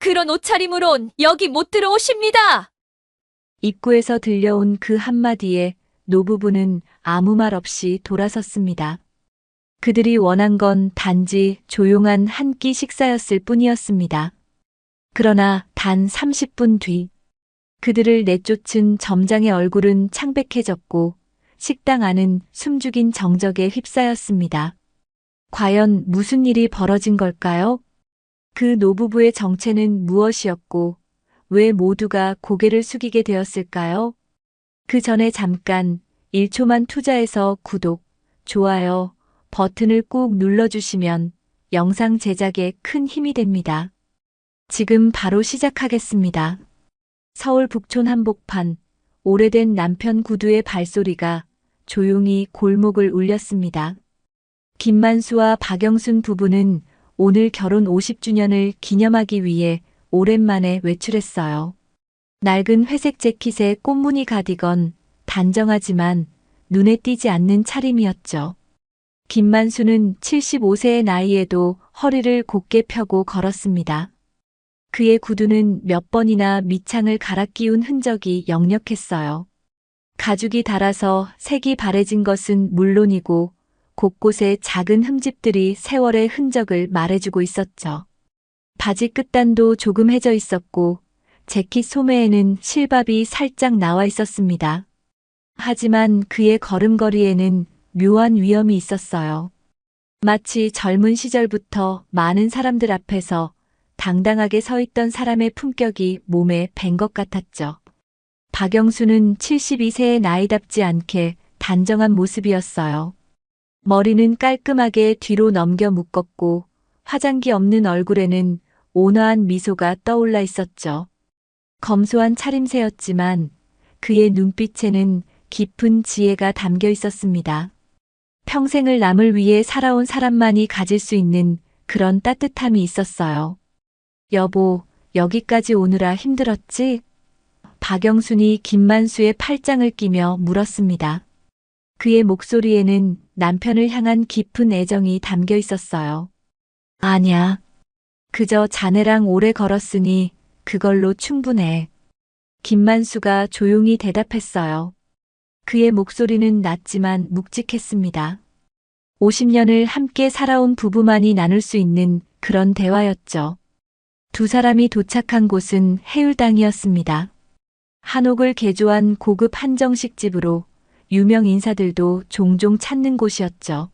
그런 옷차림으론 여기 못 들어오십니다. 입구에서 들려온 그 한마디에 노부부는 아무 말 없이 돌아섰습니다. 그들이 원한 건 단지 조용한 한 끼 식사였을 뿐이었습니다. 그러나 단 30분 뒤 그들을 내쫓은 점장의 얼굴은 창백해졌고 식당 안은 숨죽인 정적에 휩싸였습니다. 과연 무슨 일이 벌어진 걸까요? 그 노부부의 정체는 무엇이었고 왜 모두가 고개를 숙이게 되었을까요? 그 전에 잠깐 1초만 투자해서 구독, 좋아요 버튼을 꾹 눌러주시면 영상 제작에 큰 힘이 됩니다. 지금 바로 시작하겠습니다. 서울 북촌 한복판, 오래된 남편 구두의 발소리가 조용히 골목을 울렸습니다. 김만수와 박영순 부부는 오늘 결혼 50주년을 기념하기 위해 오랜만에 외출했어요. 낡은 회색 재킷에 꽃무늬 가디건, 단정하지만 눈에 띄지 않는 차림이었죠. 김만수는 75세의 나이에도 허리를 곧게 펴고 걸었습니다. 그의 구두는 몇 번이나 밑창을 갈아 끼운 흔적이 역력했어요. 가죽이 닳아서 색이 바래진 것은 물론이고 곳곳에 작은 흠집들이 세월의 흔적을 말해주고 있었죠. 바지 끝단도 조금 해져 있었고 재킷 소매에는 실밥이 살짝 나와 있었습니다. 하지만 그의 걸음걸이에는 묘한 위엄이 있었어요. 마치 젊은 시절부터 많은 사람들 앞에서 당당하게 서 있던 사람의 품격이 몸에 밴 것 같았죠. 박영수는 72세의 나이답지 않게 단정한 모습이었어요. 머리는 깔끔하게 뒤로 넘겨 묶었고 화장기 없는 얼굴에는 온화한 미소가 떠올라 있었죠. 검소한 차림새였지만 그의 눈빛에는 깊은 지혜가 담겨 있었습니다. 평생을 남을 위해 살아온 사람만이 가질 수 있는 그런 따뜻함이 있었어요. 여보, 여기까지 오느라 힘들었지? 박영순이 김만수의 팔짱을 끼며 물었습니다. 그의 목소리에는 남편을 향한 깊은 애정이 담겨 있었어요. 아냐. 그저 자네랑 오래 걸었으니 그걸로 충분해. 김만수가 조용히 대답했어요. 그의 목소리는 낮지만 묵직했습니다. 50년을 함께 살아온 부부만이 나눌 수 있는 그런 대화였죠. 두 사람이 도착한 곳은 해울당이었습니다. 한옥을 개조한 고급 한정식 집으로 유명 인사들도 종종 찾는 곳이었죠.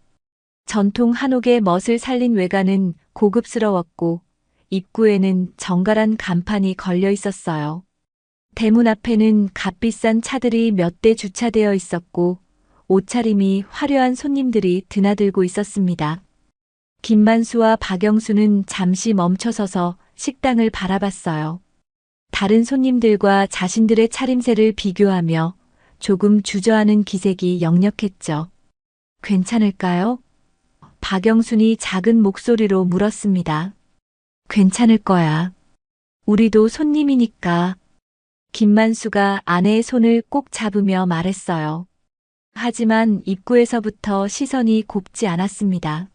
전통 한옥의 멋을 살린 외관은 고급스러웠고 입구에는 정갈한 간판이 걸려 있었어요. 대문 앞에는 값비싼 차들이 몇 대 주차되어 있었고 옷차림이 화려한 손님들이 드나들고 있었습니다. 김만수와 박영수는 잠시 멈춰서서 식당을 바라봤어요. 다른 손님들과 자신들의 차림새를 비교하며 조금 주저하는 기색이 역력했죠. 괜찮을까요? 박영순이 작은 목소리로 물었습니다. 괜찮을 거야. 우리도 손님이니까. 김만수가 아내의 손을 꼭 잡으며 말했어요. 하지만 입구에서부터 시선이 곱지 않았습니다.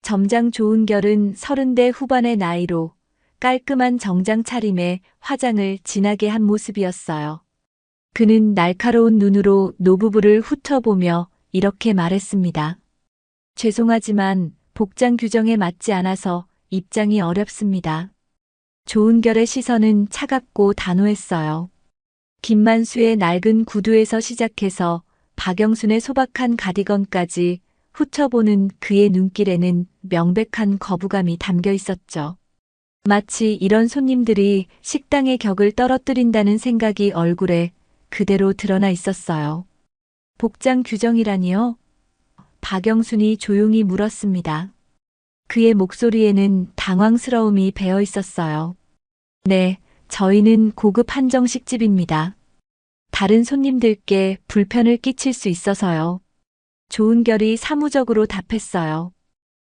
점장 조은결은 30대 후반의 나이로 깔끔한 정장 차림에 화장을 진하게 한 모습이었어요. 그는 날카로운 눈으로 노부부를 훑어보며 이렇게 말했습니다. 죄송하지만 복장 규정에 맞지 않아서 입장이 어렵습니다. 조은결의 시선은 차갑고 단호했어요. 김만수의 낡은 구두에서 시작해서 박영순의 소박한 가디건까지 훑어보는 그의 눈길에는 명백한 거부감이 담겨 있었죠. 마치 이런 손님들이 식당의 격을 떨어뜨린다는 생각이 얼굴에 그대로 드러나 있었어요. 복장 규정이라니요? 박영순이 조용히 물었습니다. 그의 목소리에는 당황스러움이 배어 있었어요. 네, 저희는 고급 한정식집입니다. 다른 손님들께 불편을 끼칠 수 있어서요. 조은결이 사무적으로 답했어요.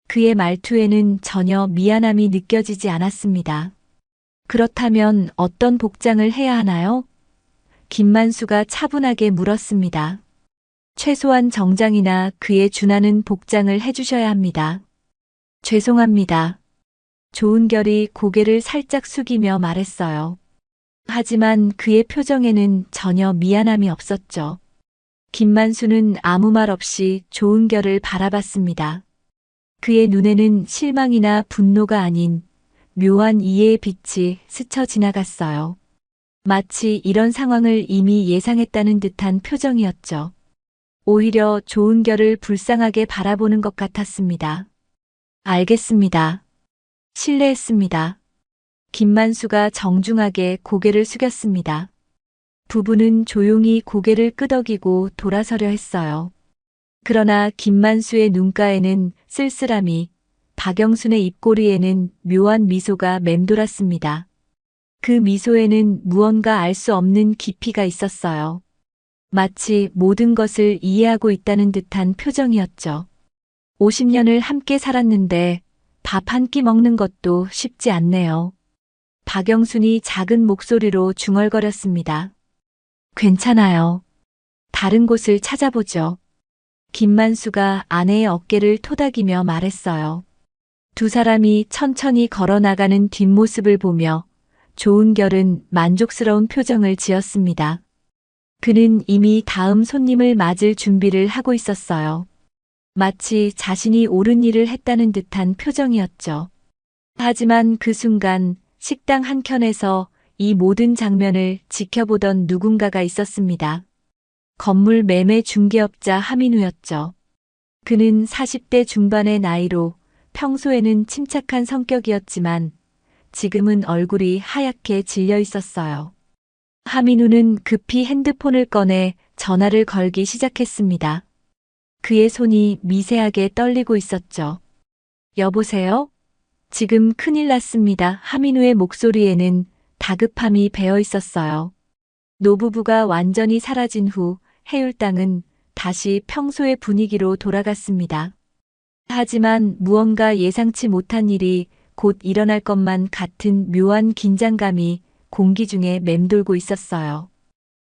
그의 말투에는 전혀 미안함이 느껴지지 않았습니다. 그렇다면 어떤 복장을 해야 하나요? 김만수가 차분하게 물었습니다. 최소한 정장이나 그에 준하는 복장을 해주셔야 합니다. 죄송합니다. 조은결이 고개를 살짝 숙이며 말했어요. 하지만 그의 표정에는 전혀 미안함이 없었죠. 김만수는 아무 말 없이 조은결을 바라봤습니다. 그의 눈에는 실망이나 분노가 아닌 묘한 이해의 빛이 스쳐 지나갔어요. 마치 이런 상황을 이미 예상했다는 듯한 표정이었죠. 오히려 조은결을 불쌍하게 바라보는 것 같았습니다. 알겠습니다. 실례했습니다. 김만수가 정중하게 고개를 숙였습니다. 부부는 조용히 고개를 끄덕이고 돌아서려 했어요. 그러나 김만수의 눈가에는 쓸쓸함이, 박영순의 입꼬리에는 묘한 미소가 맴돌았습니다. 그 미소에는 무언가 알 수 없는 깊이가 있었어요. 마치 모든 것을 이해하고 있다는 듯한 표정이었죠. 50년을 함께 살았는데 밥 한 끼 먹는 것도 쉽지 않네요. 박영순이 작은 목소리로 중얼거렸습니다. 괜찮아요. 다른 곳을 찾아보죠. 김만수가 아내의 어깨를 토닥이며 말했어요. 두 사람이 천천히 걸어나가는 뒷모습을 보며 조은결은 만족스러운 표정을 지었습니다. 그는 이미 다음 손님을 맞을 준비를 하고 있었어요. 마치 자신이 옳은 일을 했다는 듯한 표정이었죠. 하지만 그 순간 식당 한켠에서 이 모든 장면을 지켜보던 누군가가 있었습니다. 건물 매매 중개업자 하민우였죠. 그는 40대 중반의 나이로 평소에는 침착한 성격이었지만 지금은 얼굴이 하얗게 질려 있었어요. 하민우는 급히 핸드폰을 꺼내 전화를 걸기 시작했습니다. 그의 손이 미세하게 떨리고 있었죠. 여보세요? 지금 큰일 났습니다. 하민우의 목소리에는 다급함이 배어 있었어요. 노부부가 완전히 사라진 후 해율당은 다시 평소의 분위기로 돌아갔습니다. 하지만 무언가 예상치 못한 일이 곧 일어날 것만 같은 묘한 긴장감이 공기 중에 맴돌고 있었어요.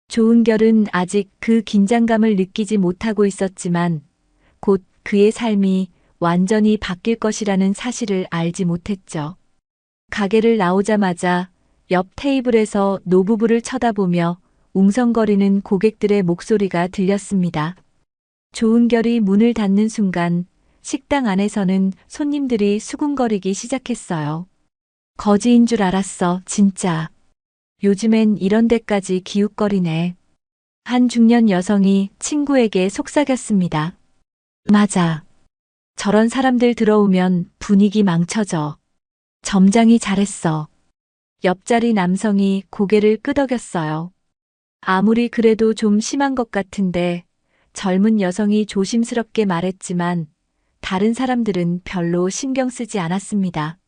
조은결은 아직 그 긴장감을 느끼지 못하고 있었지만 곧 그의 삶이 완전히 바뀔 것이라는 사실을 알지 못했죠. 가게를 나오자마자 옆 테이블에서 노부부를 쳐다보며 웅성거리는 고객들의 목소리가 들렸습니다. 조은결이 문을 닫는 순간 식당 안에서는 손님들이 수군거리기 시작했어요. 거지인 줄 알았어, 진짜. 요즘엔 이런 데까지 기웃거리네. 한 중년 여성이 친구에게 속삭였습니다. 맞아. 저런 사람들 들어오면 분위기 망쳐져. 점장이 잘했어. 옆자리 남성이 고개를 끄덕였어요. 아무리 그래도 좀 심한 것 같은데 젊은 여성이 조심스럽게 말했지만 다른 사람들은 별로 신경 쓰지 않았습니다.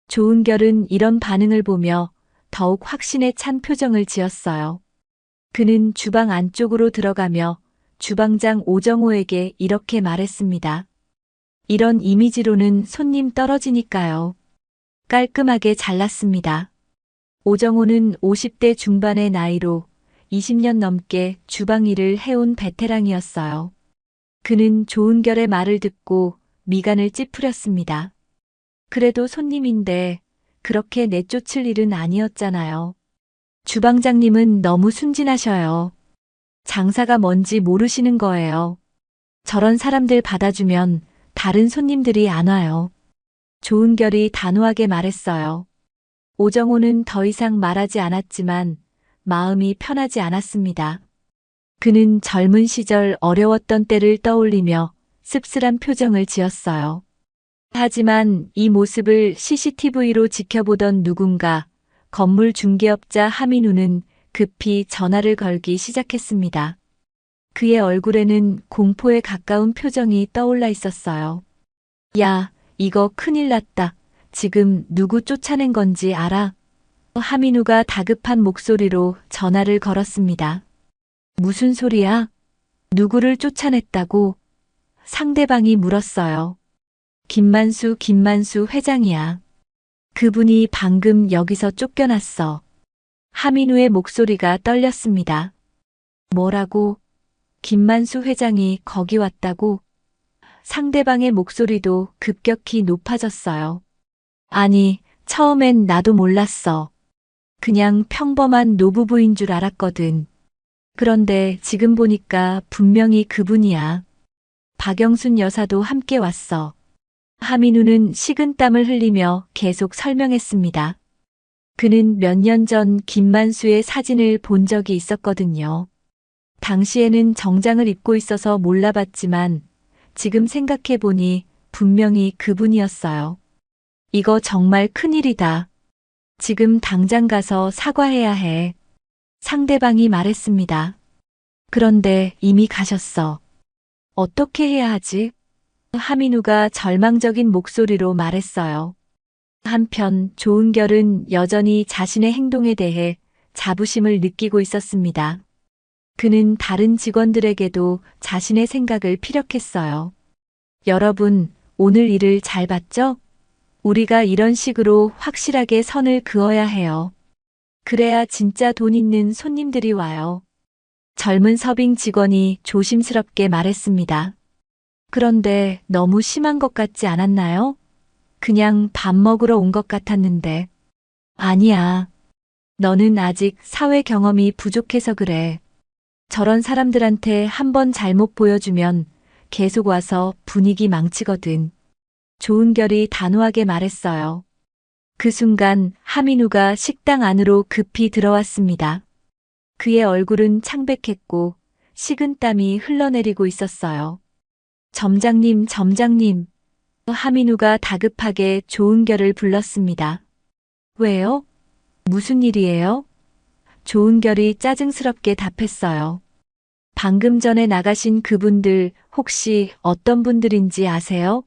조은결은 이런 반응을 보며 더욱 확신에 찬 표정을 지었어요. 그는 주방 안쪽으로 들어가며 주방장 오정호에게 이렇게 말했습니다. 이런 이미지로는 손님 떨어지니까요. 깔끔하게 잘랐습니다. 오정호는 50대 중반의 나이로 20년 넘게 주방 일을 해온 베테랑이었어요. 그는 조은결의 말을 듣고 미간을 찌푸렸습니다. 그래도 손님인데 그렇게 내쫓을 일은 아니었잖아요. 주방장님은 너무 순진하셔요. 장사가 뭔지 모르시는 거예요. 저런 사람들 받아주면 다른 손님들이 안 와요. 조은결이 단호하게 말했어요. 오정호는 더 이상 말하지 않았지만 마음이 편하지 않았습니다. 그는 젊은 시절 어려웠던 때를 떠올리며 씁쓸한 표정을 지었어요. 하지만 이 모습을 CCTV로 지켜보던 누군가, 건물 중개업자 하민우는 급히 전화를 걸기 시작했습니다. 그의 얼굴에는 공포에 가까운 표정이 떠올라 있었어요. 야, 이거 큰일 났다. 지금 누구 쫓아낸 건지 알아? 하민우가 다급한 목소리로 전화를 걸었습니다. 무슨 소리야? 누구를 쫓아냈다고? 상대방이 물었어요. 김만수 회장이야. 그분이 방금 여기서 쫓겨났어. 하민우의 목소리가 떨렸습니다. 뭐라고? 김만수 회장이 거기 왔다고? 상대방의 목소리도 급격히 높아졌어요. 아니, 처음엔 나도 몰랐어. 그냥 평범한 노부부인 줄 알았거든. 그런데 지금 보니까 분명히 그분이야. 박영순 여사도 함께 왔어. 하민우는 식은땀을 흘리며 계속 설명했습니다. 그는 몇 년 전 김만수의 사진을 본 적이 있었거든요. 당시에는 정장을 입고 있어서 몰라봤지만 지금 생각해보니 분명히 그분이었어요. 이거 정말 큰일이다. 지금 당장 가서 사과해야 해. 상대방이 말했습니다. 그런데 이미 가셨어. 어떻게 해야 하지? 하민우가 절망적인 목소리로 말했어요. 한편 조은결은 여전히 자신의 행동에 대해 자부심을 느끼고 있었습니다. 그는 다른 직원들에게도 자신의 생각을 피력했어요. 여러분, 오늘 일을 잘 봤죠? 우리가 이런 식으로 확실하게 선을 그어야 해요. 그래야 진짜 돈 있는 손님들이 와요. 젊은 서빙 직원이 조심스럽게 말했습니다. 그런데 너무 심한 것 같지 않았나요? 그냥 밥 먹으러 온 것 같았는데. 아니야. 너는 아직 사회 경험이 부족해서 그래. 저런 사람들한테 한번 잘못 보여주면 계속 와서 분위기 망치거든. 조은결이 단호하게 말했어요. 그 순간 하민우가 식당 안으로 급히 들어왔습니다. 그의 얼굴은 창백했고 식은땀이 흘러내리고 있었어요. 점장님, 점장님. 하민우가 다급하게 조은결을 불렀습니다. 왜요? 무슨 일이에요? 조은결이 짜증스럽게 답했어요. 방금 전에 나가신 그분들 혹시 어떤 분들인지 아세요?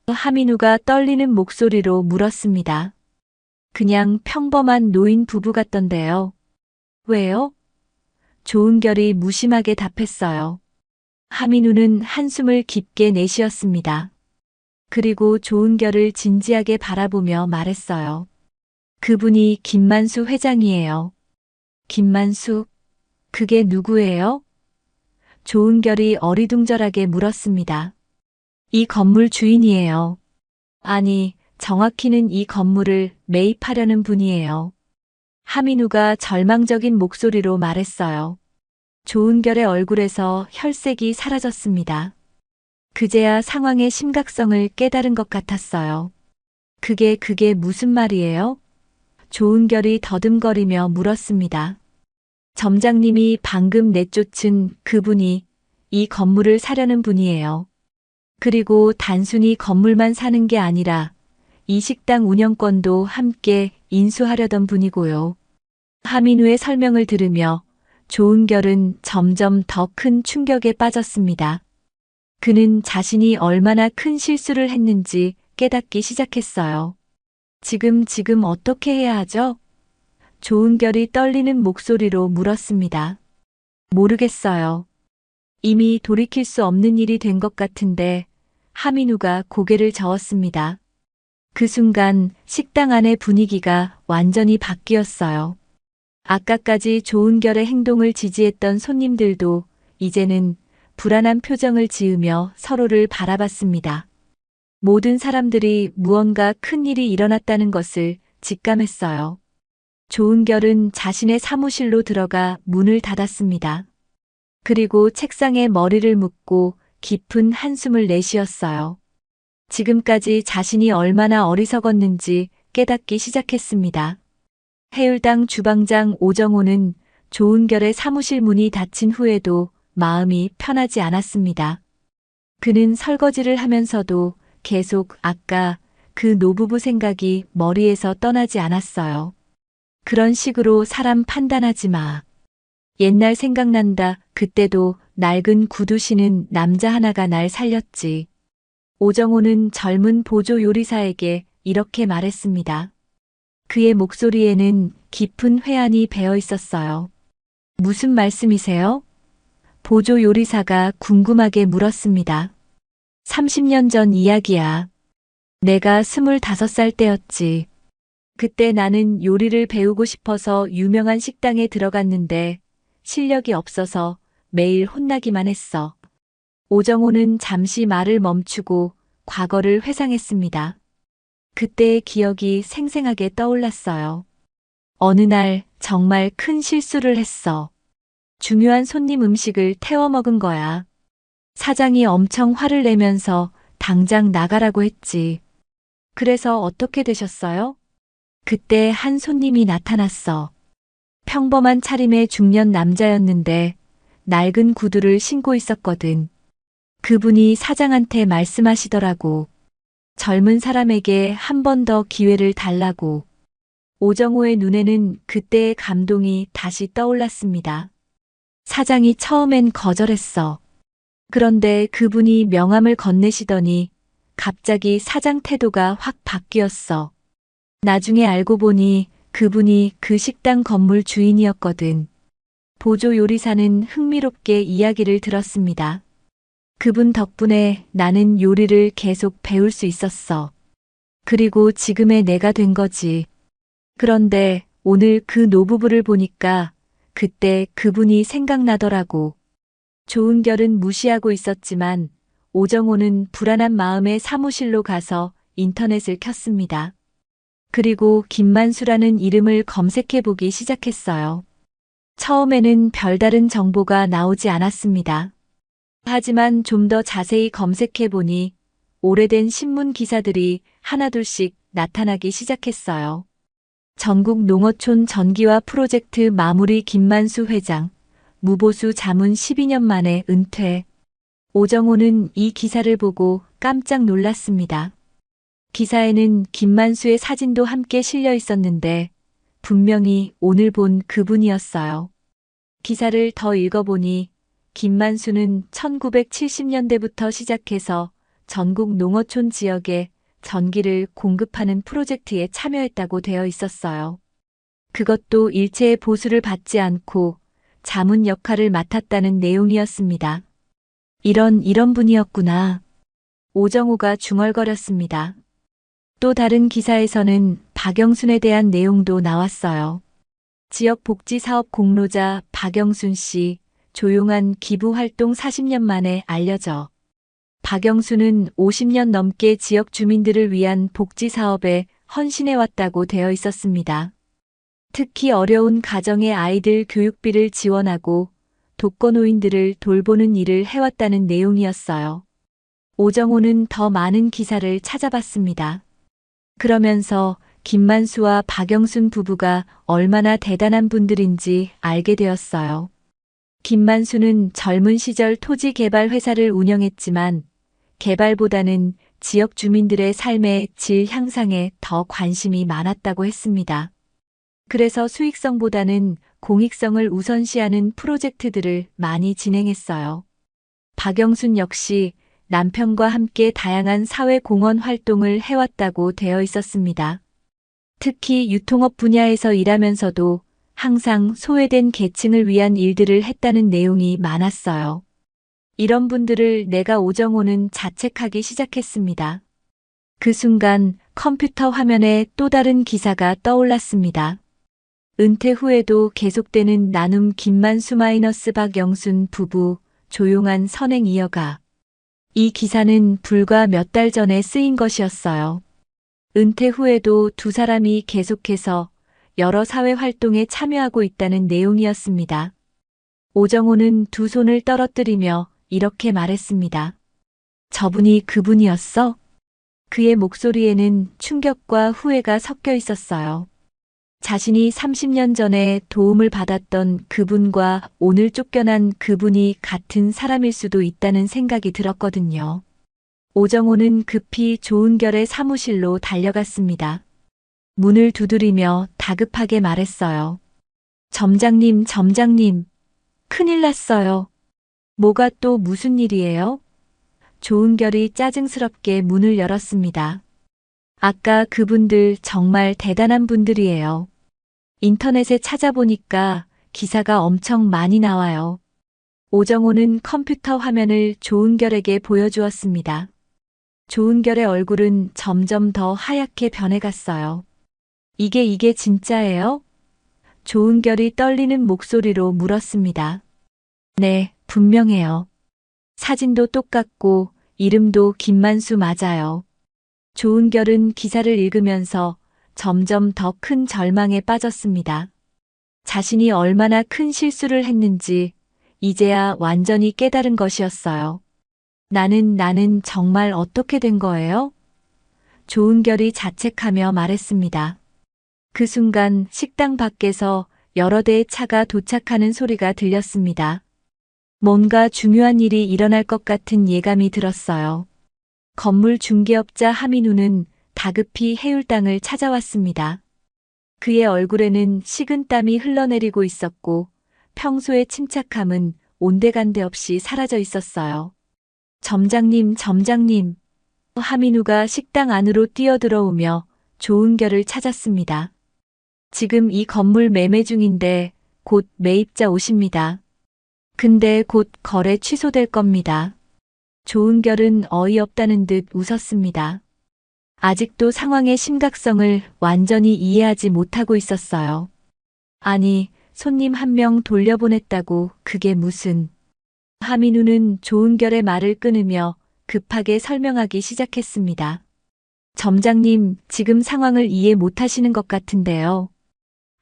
하민우가 떨리는 목소리로 물었습니다. 그냥 평범한 노인 부부 같던데요. 왜요? 조은결이 무심하게 답했어요. 하민우는 한숨을 깊게 내쉬었습니다. 그리고 조은결을 진지하게 바라보며 말했어요. 그분이 김만수 회장이에요. 김만수? 그게 누구예요? 조은결이 어리둥절하게 물었습니다. 이 건물 주인이에요. 아니, 정확히는 이 건물을 매입하려는 분이에요. 하민우가 절망적인 목소리로 말했어요. 조은결의 얼굴에서 혈색이 사라졌습니다. 그제야 상황의 심각성을 깨달은 것 같았어요. 그게 무슨 말이에요? 조은결이 더듬거리며 물었습니다. 점장님이 방금 내쫓은 그분이 이 건물을 사려는 분이에요. 그리고 단순히 건물만 사는 게 아니라 이 식당 운영권도 함께 인수하려던 분이고요. 하민우의 설명을 들으며 조은결은 점점 더 큰 충격에 빠졌습니다. 그는 자신이 얼마나 큰 실수를 했는지 깨닫기 시작했어요. 지금 어떻게 해야 하죠? 조은결이 떨리는 목소리로 물었습니다. 모르겠어요. 이미 돌이킬 수 없는 일이 된 것 같은데 하민우가 고개를 저었습니다. 그 순간 식당 안의 분위기가 완전히 바뀌었어요. 아까까지 조은결의 행동을 지지했던 손님들도 이제는 불안한 표정을 지으며 서로를 바라봤습니다. 모든 사람들이 무언가 큰 일이 일어났다는 것을 직감했어요. 조은결은 자신의 사무실로 들어가 문을 닫았습니다. 그리고 책상에 머리를 묻고 깊은 한숨을 내쉬었어요. 지금까지 자신이 얼마나 어리석었는지 깨닫기 시작했습니다. 해울당 주방장 오정호는 조은결의 사무실 문이 닫힌 후에도 마음이 편하지 않았습니다. 그는 설거지를 하면서도 계속 아까 그 노부부 생각이 머리에서 떠나지 않았어요. 그런 식으로 사람 판단하지 마. 옛날 생각난다. 그때도 낡은 구두 신은 남자 하나가 날 살렸지. 오정호는 젊은 보조 요리사에게 이렇게 말했습니다. 그의 목소리에는 깊은 회한이 배어 있었어요. 무슨 말씀이세요? 보조 요리사가 궁금하게 물었습니다. 30년 전 이야기야. 내가 25살 때였지. 그때 나는 요리를 배우고 싶어서 유명한 식당에 들어갔는데 실력이 없어서 매일 혼나기만 했어. 오정호는 잠시 말을 멈추고 과거를 회상했습니다. 그때의 기억이 생생하게 떠올랐어요. 어느 날 정말 큰 실수를 했어. 중요한 손님 음식을 태워 먹은 거야. 사장이 엄청 화를 내면서 당장 나가라고 했지. 그래서 어떻게 되셨어요? 그때 한 손님이 나타났어. 평범한 차림의 중년 남자였는데 낡은 구두를 신고 있었거든. 그분이 사장한테 말씀하시더라고. 젊은 사람에게 한 번 더 기회를 달라고. 오정호의 눈에는 그때의 감동이 다시 떠올랐습니다. 사장이 처음엔 거절했어. 그런데 그분이 명함을 건네시더니 갑자기 사장 태도가 확 바뀌었어. 나중에 알고 보니 그분이 그 식당 건물 주인이었거든. 보조 요리사는 흥미롭게 이야기를 들었습니다. 그분 덕분에 나는 요리를 계속 배울 수 있었어. 그리고 지금의 내가 된 거지. 그런데 오늘 그 노부부를 보니까 그때 그분이 생각나더라고. 조은결은 무시하고 있었지만 오정호는 불안한 마음에 사무실로 가서 인터넷을 켰습니다. 그리고 김만수라는 이름을 검색해 보기 시작했어요. 처음에는 별다른 정보가 나오지 않았습니다. 하지만 좀 더 자세히 검색해 보니 오래된 신문 기사들이 하나둘씩 나타나기 시작했어요. 전국 농어촌 전기화 프로젝트 마무리 김만수 회장, 무보수 자문 12년 만에 은퇴. 오정호는 이 기사를 보고 깜짝 놀랐습니다. 기사에는 김만수의 사진도 함께 실려 있었는데 분명히 오늘 본 그분이었어요. 기사를 더 읽어보니 김만수는 1970년대부터 시작해서 전국 농어촌 지역에 전기를 공급하는 프로젝트에 참여했다고 되어 있었어요. 그것도 일체의 보수를 받지 않고 자문 역할을 맡았다는 내용이었습니다. 이런 분이었구나. 오정호가 중얼거렸습니다. 또 다른 기사에서는 박영순에 대한 내용도 나왔어요. 지역복지사업 공로자 박영순 씨, 조용한 기부활동 40년 만에 알려져. 박영순은 50년 넘게 지역 주민들을 위한 복지사업에 헌신해왔다고 되어 있었습니다. 특히 어려운 가정의 아이들 교육비를 지원하고 독거노인들을 돌보는 일을 해왔다는 내용이었어요. 오정호는 더 많은 기사를 찾아봤습니다. 그러면서 김만수와 박영순 부부가 얼마나 대단한 분들인지 알게 되었어요. 김만수는 젊은 시절 토지 개발 회사를 운영했지만 개발보다는 지역 주민들의 삶의 질 향상에 더 관심이 많았다고 했습니다. 그래서 수익성보다는 공익성을 우선시하는 프로젝트들을 많이 진행했어요. 박영순 역시 남편과 함께 다양한 사회공헌 활동을 해왔다고 되어 있었습니다. 특히 유통업 분야에서 일하면서도 항상 소외된 계층을 위한 일들을 했다는 내용이 많았어요. 이런 분들을 내가 오정호는 자책하기 시작했습니다. 그 순간 컴퓨터 화면에 또 다른 기사가 떠올랐습니다. 은퇴 후에도 계속되는 나눔 김만수 마이너스 박영순 부부 조용한 선행 이어가. 이 기사는 불과 몇 달 전에 쓰인 것이었어요. 은퇴 후에도 두 사람이 계속해서 여러 사회 활동에 참여하고 있다는 내용이었습니다. 오정호는 두 손을 떨어뜨리며 이렇게 말했습니다. 저분이 그분이었어? 그의 목소리에는 충격과 후회가 섞여 있었어요. 자신이 30년 전에 도움을 받았던 그분과 오늘 쫓겨난 그분이 같은 사람일 수도 있다는 생각이 들었거든요. 오정호는 급히 조은결의 사무실로 달려갔습니다. 문을 두드리며 다급하게 말했어요. 점장님, 큰일 났어요. 뭐가 또 무슨 일이에요? 조은결이 짜증스럽게 문을 열었습니다. 아까 그분들 정말 대단한 분들이에요. 인터넷에 찾아보니까 기사가 엄청 많이 나와요. 오정호는 컴퓨터 화면을 조은결에게 보여주었습니다. 조은결의 얼굴은 점점 더 하얗게 변해갔어요. 이게 진짜예요? 조은결이 떨리는 목소리로 물었습니다. 네, 분명해요. 사진도 똑같고 이름도 김만수 맞아요. 조은결은 기사를 읽으면서 점점 더 큰 절망에 빠졌습니다. 자신이 얼마나 큰 실수를 했는지 이제야 완전히 깨달은 것이었어요. 나는 정말 어떻게 된 거예요? 조은결이 자책하며 말했습니다. 그 순간 식당 밖에서 여러 대의 차가 도착하는 소리가 들렸습니다. 뭔가 중요한 일이 일어날 것 같은 예감이 들었어요. 건물 중개업자 하민우는 다급히 해울당을 찾아왔습니다. 그의 얼굴에는 식은땀이 흘러내리고 있었고 평소의 침착함은 온데간데 없이 사라져 있었어요. 점장님. 하민우가 식당 안으로 뛰어들어오며 조은결을 찾았습니다. 지금 이 건물 매매 중인데 곧 매입자 오십니다. 근데 곧 거래 취소될 겁니다. 조은결은 어이없다는 듯 웃었습니다. 아직도 상황의 심각성을 완전히 이해하지 못하고 있었어요. 아니, 손님 한 명 돌려보냈다고 그게 무슨... 하민우는 조은결의 말을 끊으며 급하게 설명하기 시작했습니다. 점장님, 지금 상황을 이해 못하시는 것 같은데요.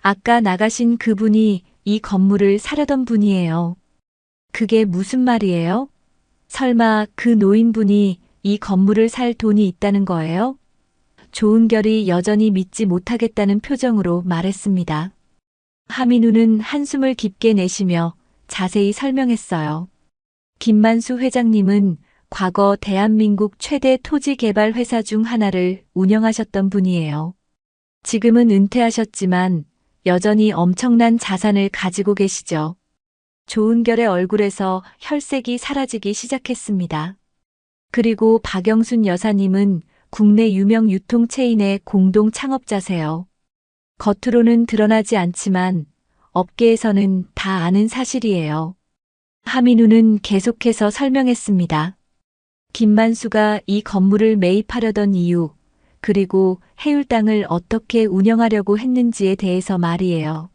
아까 나가신 그분이 이 건물을 사려던 분이에요. 그게 무슨 말이에요? 설마 그 노인분이 이 건물을 살 돈이 있다는 거예요? 조은결이 여전히 믿지 못하겠다는 표정으로 말했습니다. 하민우는 한숨을 깊게 내쉬며 자세히 설명했어요. 김만수 회장님은 과거 대한민국 최대 토지개발 회사 중 하나를 운영하셨던 분이에요. 지금은 은퇴하셨지만 여전히 엄청난 자산을 가지고 계시죠. 조은결의 얼굴에서 혈색이 사라지기 시작했습니다. 그리고 박영순 여사님은 국내 유명 유통체인의 공동 창업자세요. 겉으로는 드러나지 않지만 업계에서는 다 아는 사실이에요. 하민우는 계속해서 설명했습니다. 김만수가 이 건물을 매입하려던 이유, 그리고 해울당을 어떻게 운영하려고 했는지에 대해서 말이에요.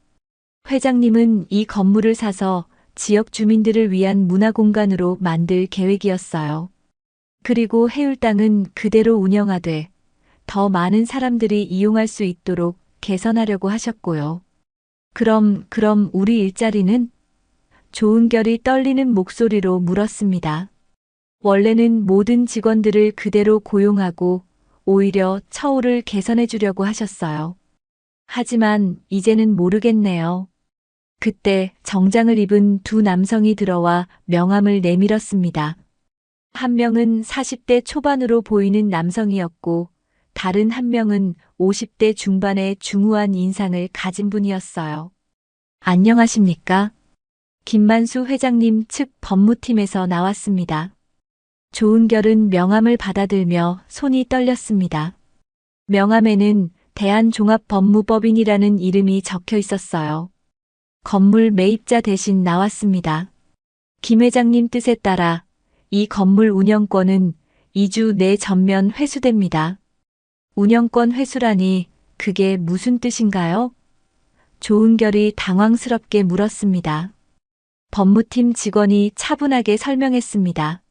회장님은 이 건물을 사서 지역 주민들을 위한 문화공간으로 만들 계획이었어요. 그리고 해울당은 그대로 운영하되 더 많은 사람들이 이용할 수 있도록 개선하려고 하셨고요. 그럼 우리 일자리는? 조은결이 떨리는 목소리로 물었습니다. 원래는 모든 직원들을 그대로 고용하고 오히려 처우를 개선해 주려고 하셨어요. 하지만 이제는 모르겠네요. 그때 정장을 입은 두 남성이 들어와 명함을 내밀었습니다. 한 명은 40대 초반으로 보이는 남성이었고 다른 한 명은 50대 중반의 중후한 인상을 가진 분이었어요. 안녕하십니까? 김만수 회장님 측 법무팀에서 나왔습니다. 조은결은 명함을 받아들며 손이 떨렸습니다. 명함에는 대한종합법무법인이라는 이름이 적혀 있었어요. 건물 매입자 대신 나왔습니다. 김 회장님 뜻에 따라 이 건물 운영권은 2주 내 전면 회수됩니다. 운영권 회수라니 그게 무슨 뜻인가요? 조은결이 당황스럽게 물었습니다. 법무팀 직원이 차분하게 설명했습니다.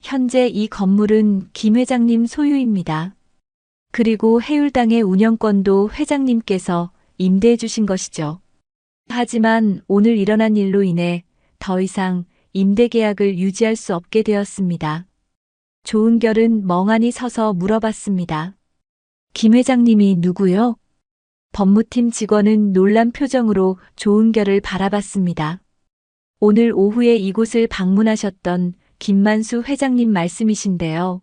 현재 이 건물은 김 회장님 소유입니다. 그리고 해울당의 운영권도 회장님께서 임대해 주신 것이죠. 하지만 오늘 일어난 일로 인해 더 이상 임대 계약을 유지할 수 없게 되었습니다. 조은결은 멍하니 서서 물어봤습니다. 김 회장님이 누구요? 법무팀 직원은 놀란 표정으로 조은결을 바라봤습니다. 오늘 오후에 이곳을 방문하셨던 김만수 회장님 말씀이신데요.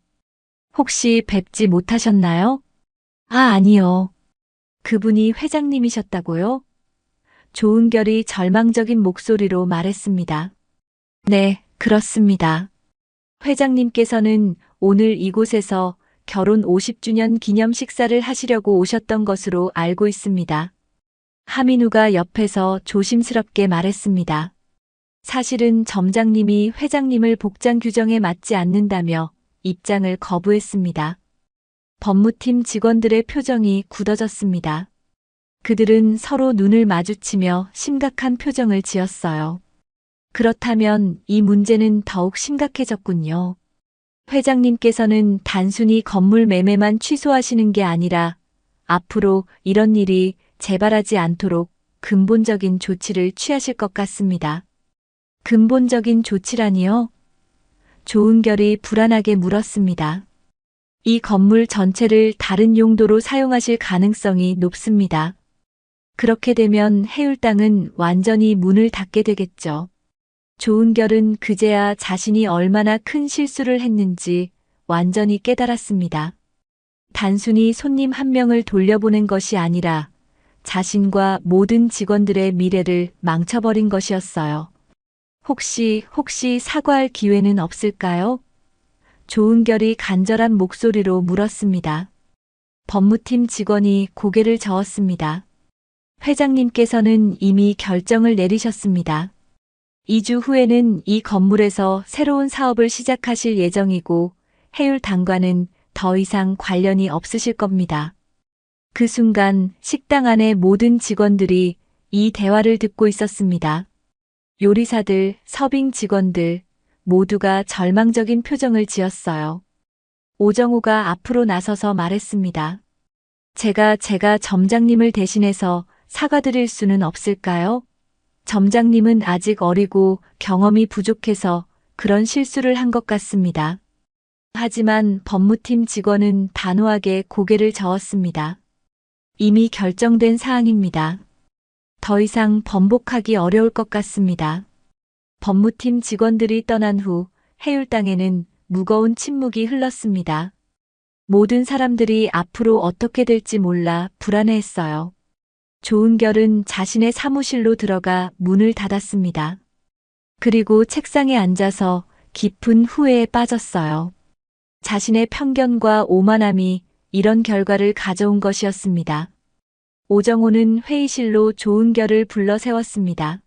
혹시 뵙지 못하셨나요? 아니요. 그분이 회장님이셨다고요? 조은결이 절망적인 목소리로 말했습니다. 네, 그렇습니다. 회장님께서는 오늘 이곳에서 결혼 50주년 기념 식사를 하시려고 오셨던 것으로 알고 있습니다. 하민우가 옆에서 조심스럽게 말했습니다. 사실은 점장님이 회장님을 복장 규정에 맞지 않는다며 입장을 거부했습니다. 법무팀 직원들의 표정이 굳어졌습니다. 그들은 서로 눈을 마주치며 심각한 표정을 지었어요. 그렇다면 이 문제는 더욱 심각해졌군요. 회장님께서는 단순히 건물 매매만 취소하시는 게 아니라 앞으로 이런 일이 재발하지 않도록 근본적인 조치를 취하실 것 같습니다. 근본적인 조치라니요? 조은결이 불안하게 물었습니다. 이 건물 전체를 다른 용도로 사용하실 가능성이 높습니다. 그렇게 되면 해울당은 완전히 문을 닫게 되겠죠. 조은결은 그제야 자신이 얼마나 큰 실수를 했는지 완전히 깨달았습니다. 단순히 손님 한 명을 돌려보낸 것이 아니라 자신과 모든 직원들의 미래를 망쳐버린 것이었어요. 혹시 사과할 기회는 없을까요? 조은결이 간절한 목소리로 물었습니다. 법무팀 직원이 고개를 저었습니다. 회장님께서는 이미 결정을 내리셨습니다. 2주 후에는 이 건물에서 새로운 사업을 시작하실 예정이고 해율당과는 더 이상 관련이 없으실 겁니다. 그 순간 식당 안의 모든 직원들이 이 대화를 듣고 있었습니다. 요리사들, 서빙 직원들 모두가 절망적인 표정을 지었어요. 오정우가 앞으로 나서서 말했습니다. 제가 점장님을 대신해서 사과드릴 수는 없을까요? 점장님은 아직 어리고 경험이 부족해서 그런 실수를 한 것 같습니다. 하지만 법무팀 직원은 단호하게 고개를 저었습니다. 이미 결정된 사항입니다. 더 이상 번복하기 어려울 것 같습니다. 법무팀 직원들이 떠난 후 해율당에는 무거운 침묵이 흘렀습니다. 모든 사람들이 앞으로 어떻게 될지 몰라 불안해했어요. 조은결은 자신의 사무실로 들어가 문을 닫았습니다. 그리고 책상에 앉아서 깊은 후회에 빠졌어요. 자신의 편견과 오만함이 이런 결과를 가져온 것이었습니다. 오정호는 회의실로 조은결을 불러 세웠습니다.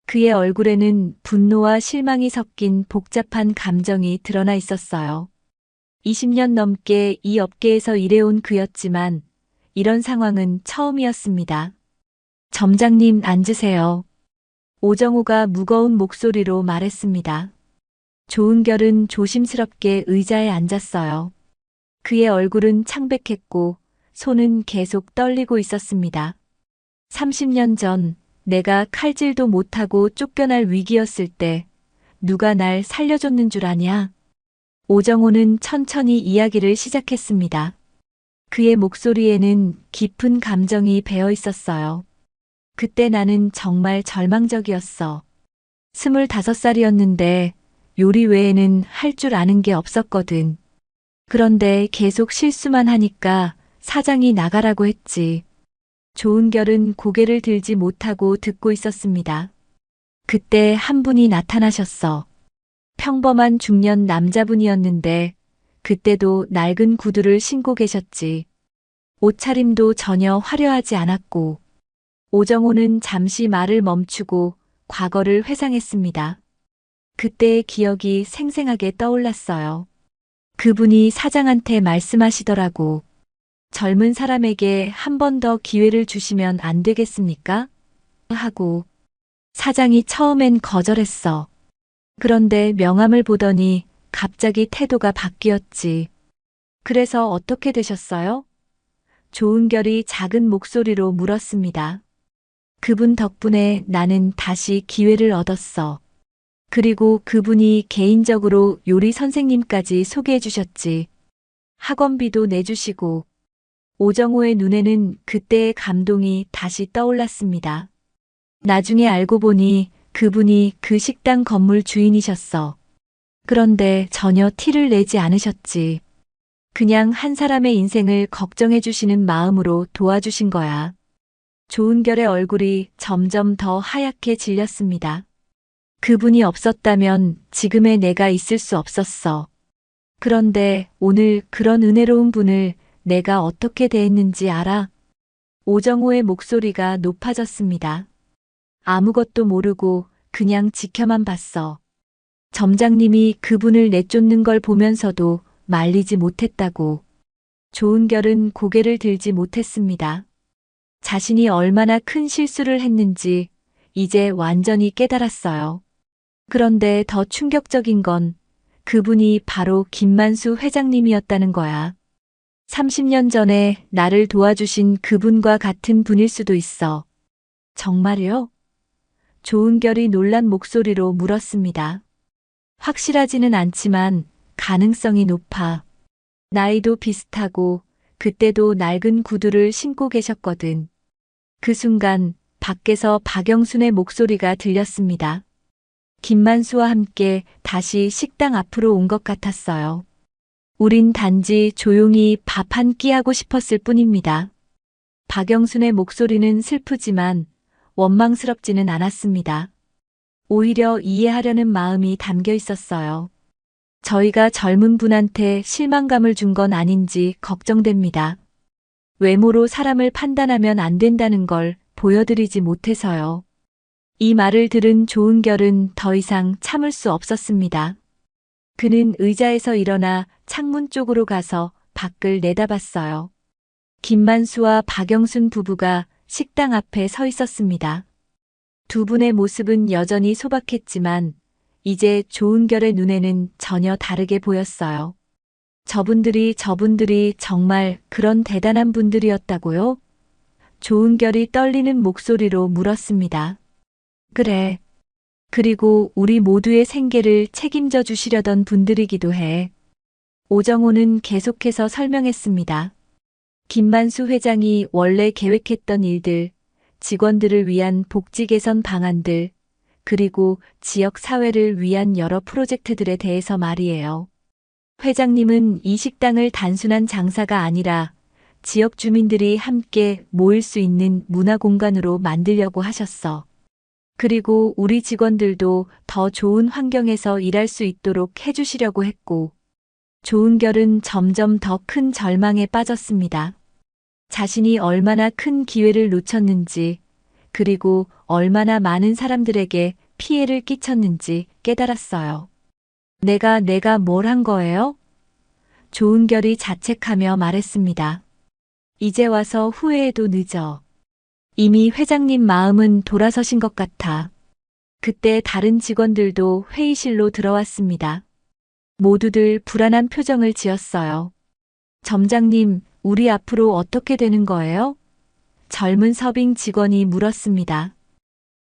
그의 얼굴에는 분노와 실망이 섞인 복잡한 감정이 드러나 있었어요. 20년 넘게 이 업계에서 일해온 그였지만 이런 상황은 처음이었습니다. 점장님 앉으세요. 오정호가 무거운 목소리로 말했습니다. 조은결은 조심스럽게 의자에 앉았어요. 그의 얼굴은 창백했고 손은 계속 떨리고 있었습니다. 30년 전 내가 칼질도 못하고 쫓겨날 위기였을 때 누가 날 살려줬는 줄 아냐? 오정호는 천천히 이야기를 시작했습니다. 그의 목소리에는 깊은 감정이 배어 있었어요. 그때 나는 정말 절망적이었어. 25살이었는데 요리 외에는 할 줄 아는 게 없었거든. 그런데 계속 실수만 하니까 사장이 나가라고 했지. 조은결은 고개를 들지 못하고 듣고 있었습니다. 그때 한 분이 나타나셨어. 평범한 중년 남자분이었는데 그때도 낡은 구두를 신고 계셨지. 옷차림도 전혀 화려하지 않았고. 오정호는 잠시 말을 멈추고 과거를 회상했습니다. 그때의 기억이 생생하게 떠올랐어요. 그분이 사장한테 말씀하시더라고. 젊은 사람에게 한 번 더 기회를 주시면 안 되겠습니까? 하고. 사장이 처음엔 거절했어. 그런데 명함을 보더니 갑자기 태도가 바뀌었지. 그래서 어떻게 되셨어요? 조은결이 작은 목소리로 물었습니다. 그분 덕분에 나는 다시 기회를 얻었어. 그리고 그분이 개인적으로 요리 선생님까지 소개해 주셨지. 학원비도 내주시고. 오정호의 눈에는 그때의 감동이 다시 떠올랐습니다. 나중에 알고 보니 그분이 그 식당 건물 주인이셨어. 그런데 전혀 티를 내지 않으셨지. 그냥 한 사람의 인생을 걱정해 주시는 마음으로 도와주신 거야. 조은결의 얼굴이 점점 더 하얗게 질렸습니다. 그분이 없었다면 지금의 내가 있을 수 없었어. 그런데 오늘 그런 은혜로운 분을 내가 어떻게 대했는지 알아? 오정호의 목소리가 높아졌습니다. 아무것도 모르고 그냥 지켜만 봤어. 점장님이 그분을 내쫓는 걸 보면서도 말리지 못했다고. 조은결은 고개를 들지 못했습니다. 자신이 얼마나 큰 실수를 했는지 이제 완전히 깨달았어요. 그런데 더 충격적인 건 그분이 바로 김만수 회장님이었다는 거야. 30년 전에 나를 도와주신 그분과 같은 분일 수도 있어. 정말요? 조은결이 놀란 목소리로 물었습니다. 확실하지는 않지만 가능성이 높아. 나이도 비슷하고 그때도 낡은 구두를 신고 계셨거든. 그 순간 밖에서 박영순의 목소리가 들렸습니다. 김만수와 함께 다시 식당 앞으로 온 것 같았어요. 우린 단지 조용히 밥 한 끼 하고 싶었을 뿐입니다. 박영순의 목소리는 슬프지만 원망스럽지는 않았습니다. 오히려 이해하려는 마음이 담겨 있었어요. 저희가 젊은 분한테 실망감을 준 건 아닌지 걱정됩니다. 외모로 사람을 판단하면 안 된다는 걸 보여드리지 못해서요. 이 말을 들은 조은결은 더 이상 참을 수 없었습니다. 그는 의자에서 일어나 창문 쪽으로 가서 밖을 내다봤어요. 김만수와 박영순 부부가 식당 앞에 서 있었습니다. 두 분의 모습은 여전히 소박했지만 이제 조은결의 눈에는 전혀 다르게 보였어요. 저분들이 정말 그런 대단한 분들이었다고요? 조은결이 떨리는 목소리로 물었습니다. 그래. 그리고 우리 모두의 생계를 책임져 주시려던 분들이기도 해. 오정호는 계속해서 설명했습니다. 김만수 회장이 원래 계획했던 일들, 직원들을 위한 복지 개선 방안들, 그리고 지역 사회를 위한 여러 프로젝트들에 대해서 말이에요. 회장님은 이 식당을 단순한 장사가 아니라 지역 주민들이 함께 모일 수 있는 문화 공간으로 만들려고 하셨어. 그리고 우리 직원들도 더 좋은 환경에서 일할 수 있도록 해주시려고 했고, 조은결은 점점 더 큰 절망에 빠졌습니다. 자신이 얼마나 큰 기회를 놓쳤는지, 그리고 얼마나 많은 사람들에게 피해를 끼쳤는지 깨달았어요. 내가 뭘 한 거예요? 조은결이 자책하며 말했습니다. 이제 와서 후회해도 늦어. 이미 회장님 마음은 돌아서신 것 같아. 그때 다른 직원들도 회의실로 들어왔습니다. 모두들 불안한 표정을 지었어요. 점장님, 우리 앞으로 어떻게 되는 거예요? 젊은 서빙 직원이 물었습니다.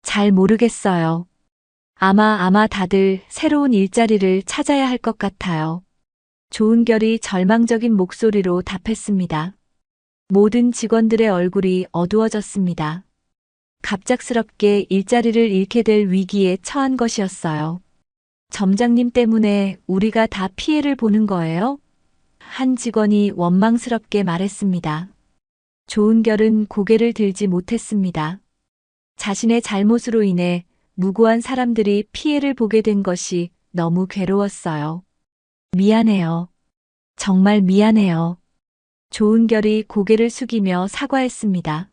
잘 모르겠어요. 아마 다들 새로운 일자리를 찾아야 할 것 같아요. 조은결이 절망적인 목소리로 답했습니다. 모든 직원들의 얼굴이 어두워졌습니다. 갑작스럽게 일자리를 잃게 될 위기에 처한 것이었어요. 점장님 때문에 우리가 다 피해를 보는 거예요? 한 직원이 원망스럽게 말했습니다. 조은결은 고개를 들지 못했습니다. 자신의 잘못으로 인해 무고한 사람들이 피해를 보게 된 것이 너무 괴로웠어요. 미안해요. 정말 미안해요. 조은결이 고개를 숙이며 사과했습니다.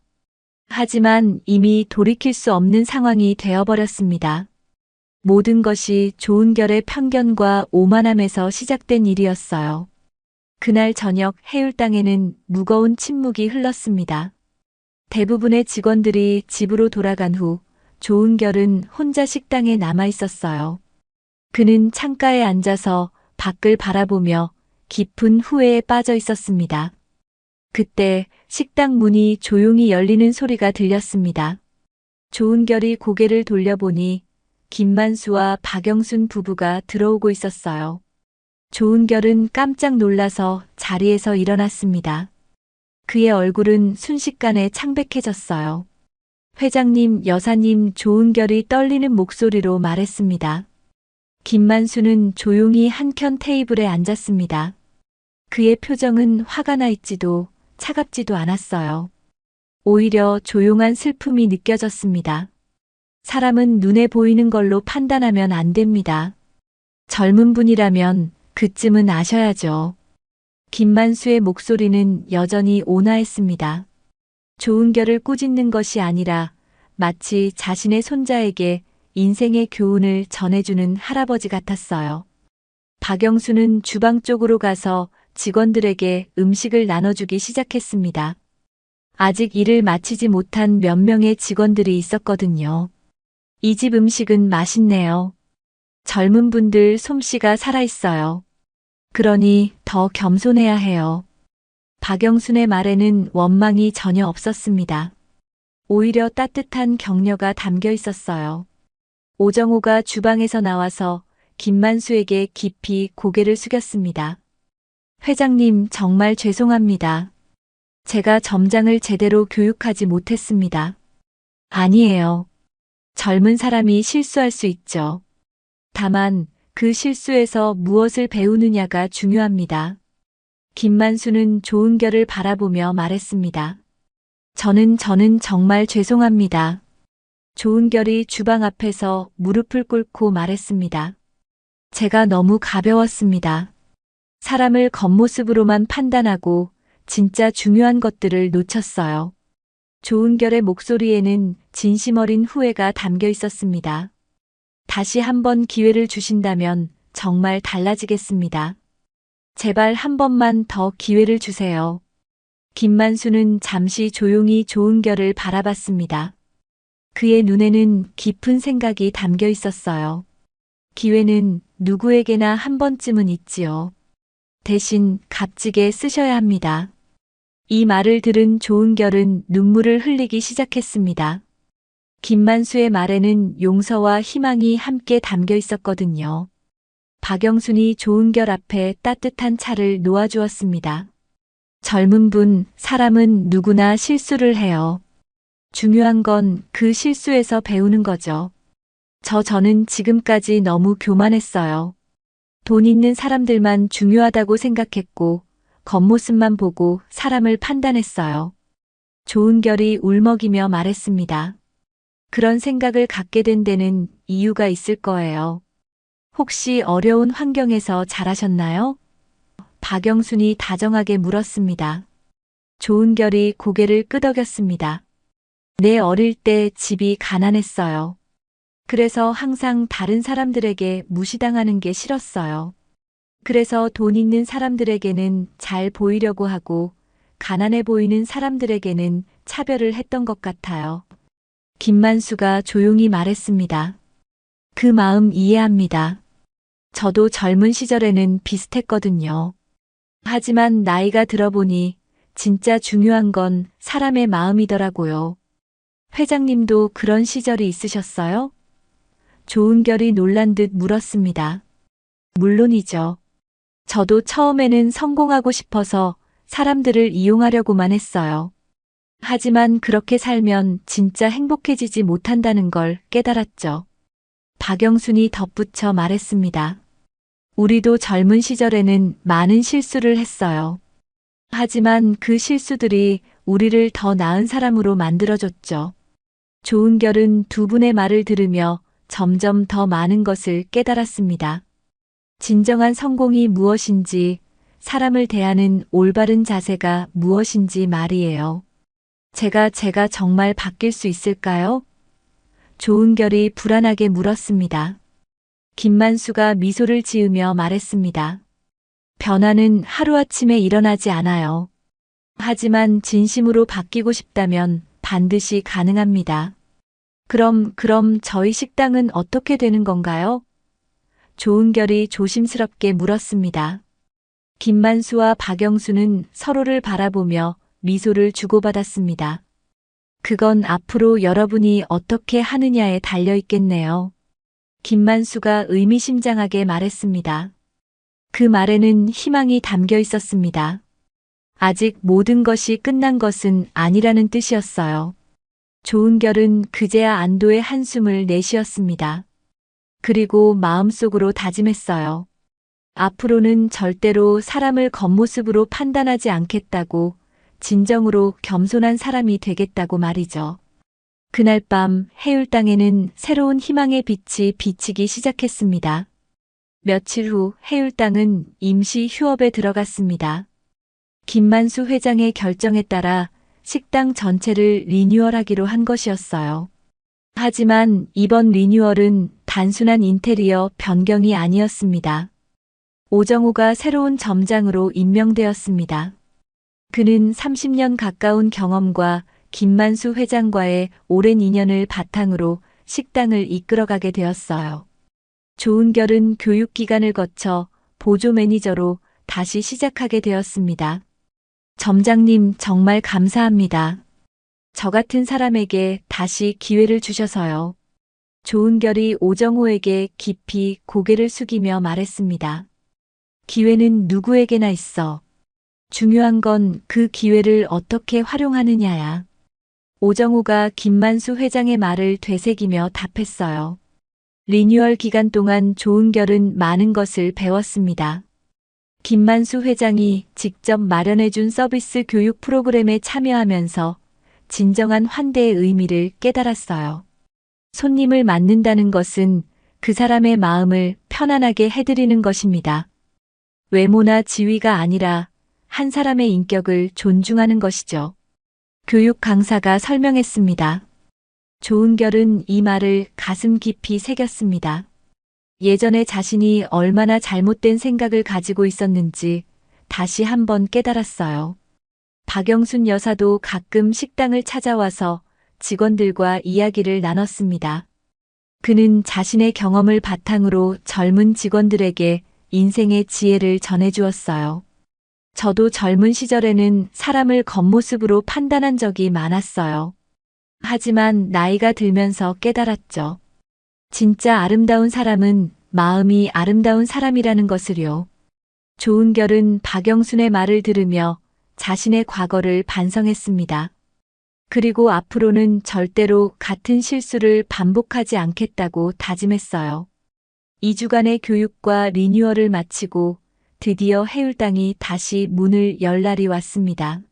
하지만 이미 돌이킬 수 없는 상황이 되어버렸습니다. 모든 것이 조은결의 편견과 오만함에서 시작된 일이었어요. 그날 저녁 해율당에는 무거운 침묵이 흘렀습니다. 대부분의 직원들이 집으로 돌아간 후 조은결은 혼자 식당에 남아 있었어요. 그는 창가에 앉아서 밖을 바라보며 깊은 후회에 빠져 있었습니다. 그때 식당 문이 조용히 열리는 소리가 들렸습니다. 조은결이 고개를 돌려보니 김만수와 박영순 부부가 들어오고 있었어요. 조은결은 깜짝 놀라서 자리에서 일어났습니다. 그의 얼굴은 순식간에 창백해졌어요. 회장님, 여사님, 조은결이 떨리는 목소리로 말했습니다. 김만수는 조용히 한켠 테이블에 앉았습니다. 그의 표정은 화가 나 있지도 차갑지도 않았어요. 오히려 조용한 슬픔이 느껴졌습니다. 사람은 눈에 보이는 걸로 판단하면 안 됩니다. 젊은 분이라면 그쯤은 아셔야죠. 김만수의 목소리는 여전히 온화했습니다. 조은결을 꾸짖는 것이 아니라 마치 자신의 손자에게 인생의 교훈을 전해주는 할아버지 같았어요. 박영수는 주방 쪽으로 가서 직원들에게 음식을 나눠주기 시작했습니다. 아직 일을 마치지 못한 몇 명의 직원들이 있었거든요. 이 집 음식은 맛있네요. 젊은 분들 솜씨가 살아있어요. 그러니 더 겸손해야 해요. 박영순의 말에는 원망이 전혀 없었습니다. 오히려 따뜻한 격려가 담겨 있었어요. 오정호가 주방에서 나와서 김만수에게 깊이 고개를 숙였습니다. 회장님, 정말 죄송합니다. 제가 점장을 제대로 교육하지 못했습니다. 아니에요. 젊은 사람이 실수할 수 있죠. 다만 그 실수에서 무엇을 배우느냐가 중요합니다. 김만수는 조은결을 바라보며 말했습니다. 저는 정말 죄송합니다. 조은결이 주방 앞에서 무릎을 꿇고 말했습니다. 제가 너무 가벼웠습니다. 사람을 겉모습으로만 판단하고 진짜 중요한 것들을 놓쳤어요. 조은결의 목소리에는 진심 어린 후회가 담겨 있었습니다. 다시 한번 기회를 주신다면 정말 달라지겠습니다. 제발 한 번만 더 기회를 주세요. 김만수는 잠시 조용히 조은결을 바라봤습니다. 그의 눈에는 깊은 생각이 담겨 있었어요. 기회는 누구에게나 한 번쯤은 있지요. 대신 값지게 쓰셔야 합니다. 이 말을 들은 조은결은 눈물을 흘리기 시작했습니다. 김만수의 말에는 용서와 희망이 함께 담겨 있었거든요. 박영순이 조은결 앞에 따뜻한 차를 놓아주었습니다. 젊은 분, 사람은 누구나 실수를 해요. 중요한 건 그 실수에서 배우는 거죠. 저는 지금까지 너무 교만했어요. 돈 있는 사람들만 중요하다고 생각했고, 겉모습만 보고 사람을 판단했어요. 조은결이 울먹이며 말했습니다. 그런 생각을 갖게 된 데는 이유가 있을 거예요. 혹시 어려운 환경에서 자라셨나요? 박영순이 다정하게 물었습니다. 조은결이 고개를 끄덕였습니다. 네, 어릴 때 집이 가난했어요. 그래서 항상 다른 사람들에게 무시당하는 게 싫었어요. 그래서 돈 있는 사람들에게는 잘 보이려고 하고 가난해 보이는 사람들에게는 차별을 했던 것 같아요. 김만수가 조용히 말했습니다. 그 마음 이해합니다. 저도 젊은 시절에는 비슷했거든요. 하지만 나이가 들어보니 진짜 중요한 건 사람의 마음이더라고요. 회장님도 그런 시절이 있으셨어요? 조은결이 놀란 듯 물었습니다. 물론이죠. 저도 처음에는 성공하고 싶어서 사람들을 이용하려고만 했어요. 하지만 그렇게 살면 진짜 행복해지지 못한다는 걸 깨달았죠. 박영순이 덧붙여 말했습니다. 우리도 젊은 시절에는 많은 실수를 했어요. 하지만 그 실수들이 우리를 더 나은 사람으로 만들어줬죠. 조은결은 두 분의 말을 들으며 점점 더 많은 것을 깨달았습니다. 진정한 성공이 무엇인지, 사람을 대하는 올바른 자세가 무엇인지 말이에요. 제가 정말 바뀔 수 있을까요? 조은결이 불안하게 물었습니다. 김만수가 미소를 지으며 말했습니다. 변화는 하루아침에 일어나지 않아요. 하지만 진심으로 바뀌고 싶다면 반드시 가능합니다. 그럼 저희 식당은 어떻게 되는 건가요? 조은결이 조심스럽게 물었습니다. 김만수와 박영수는 서로를 바라보며 미소를 주고받았습니다. 그건 앞으로 여러분이 어떻게 하느냐에 달려 있겠네요. 김만수가 의미심장하게 말했습니다. 그 말에는 희망이 담겨 있었습니다. 아직 모든 것이 끝난 것은 아니라는 뜻이었어요. 조은결은 그제야 안도의 한숨을 내쉬었습니다. 그리고 마음속으로 다짐했어요. 앞으로는 절대로 사람을 겉모습으로 판단하지 않겠다고, 진정으로 겸손한 사람이 되겠다고 말이죠. 그날 밤 해율땅에는 새로운 희망의 빛이 비치기 시작했습니다. 며칠 후 해율땅은 임시 휴업에 들어갔습니다. 김만수 회장의 결정에 따라 식당 전체를 리뉴얼하기로 한 것이었어요. 하지만 이번 리뉴얼은 단순한 인테리어 변경이 아니었습니다. 오정호가 새로운 점장으로 임명되었습니다. 그는 30년 가까운 경험과 김만수 회장과의 오랜 인연을 바탕으로 식당을 이끌어가게 되었어요. 조은결은 교육기관을 거쳐 보조 매니저로 다시 시작하게 되었습니다. 점장님 정말 감사합니다. 저 같은 사람에게 다시 기회를 주셔서요. 조은결이 오정호에게 깊이 고개를 숙이며 말했습니다. 기회는 누구에게나 있어. 중요한 건 그 기회를 어떻게 활용하느냐야. 오정호가 김만수 회장의 말을 되새기며 답했어요. 리뉴얼 기간 동안 조은결은 많은 것을 배웠습니다. 김만수 회장이 직접 마련해준 서비스 교육 프로그램에 참여하면서 진정한 환대의 의미를 깨달았어요. 손님을 만난다는 것은 그 사람의 마음을 편안하게 해드리는 것입니다. 외모나 지위가 아니라 한 사람의 인격을 존중하는 것이죠. 교육 강사가 설명했습니다. 조은결은 이 말을 가슴 깊이 새겼습니다. 예전에 자신이 얼마나 잘못된 생각을 가지고 있었는지 다시 한번 깨달았어요. 박영순 여사도 가끔 식당을 찾아와서 직원들과 이야기를 나눴습니다. 그는 자신의 경험을 바탕으로 젊은 직원들에게 인생의 지혜를 전해주었어요. 저도 젊은 시절에는 사람을 겉모습으로 판단한 적이 많았어요. 하지만 나이가 들면서 깨달았죠. 진짜 아름다운 사람은 마음이 아름다운 사람이라는 것을요. 조은결은 박영순의 말을 들으며 자신의 과거를 반성했습니다. 그리고 앞으로는 절대로 같은 실수를 반복하지 않겠다고 다짐했어요. 2주간의 교육과 리뉴얼을 마치고 드디어 해울당이 다시 문을 열 날이 왔습니다.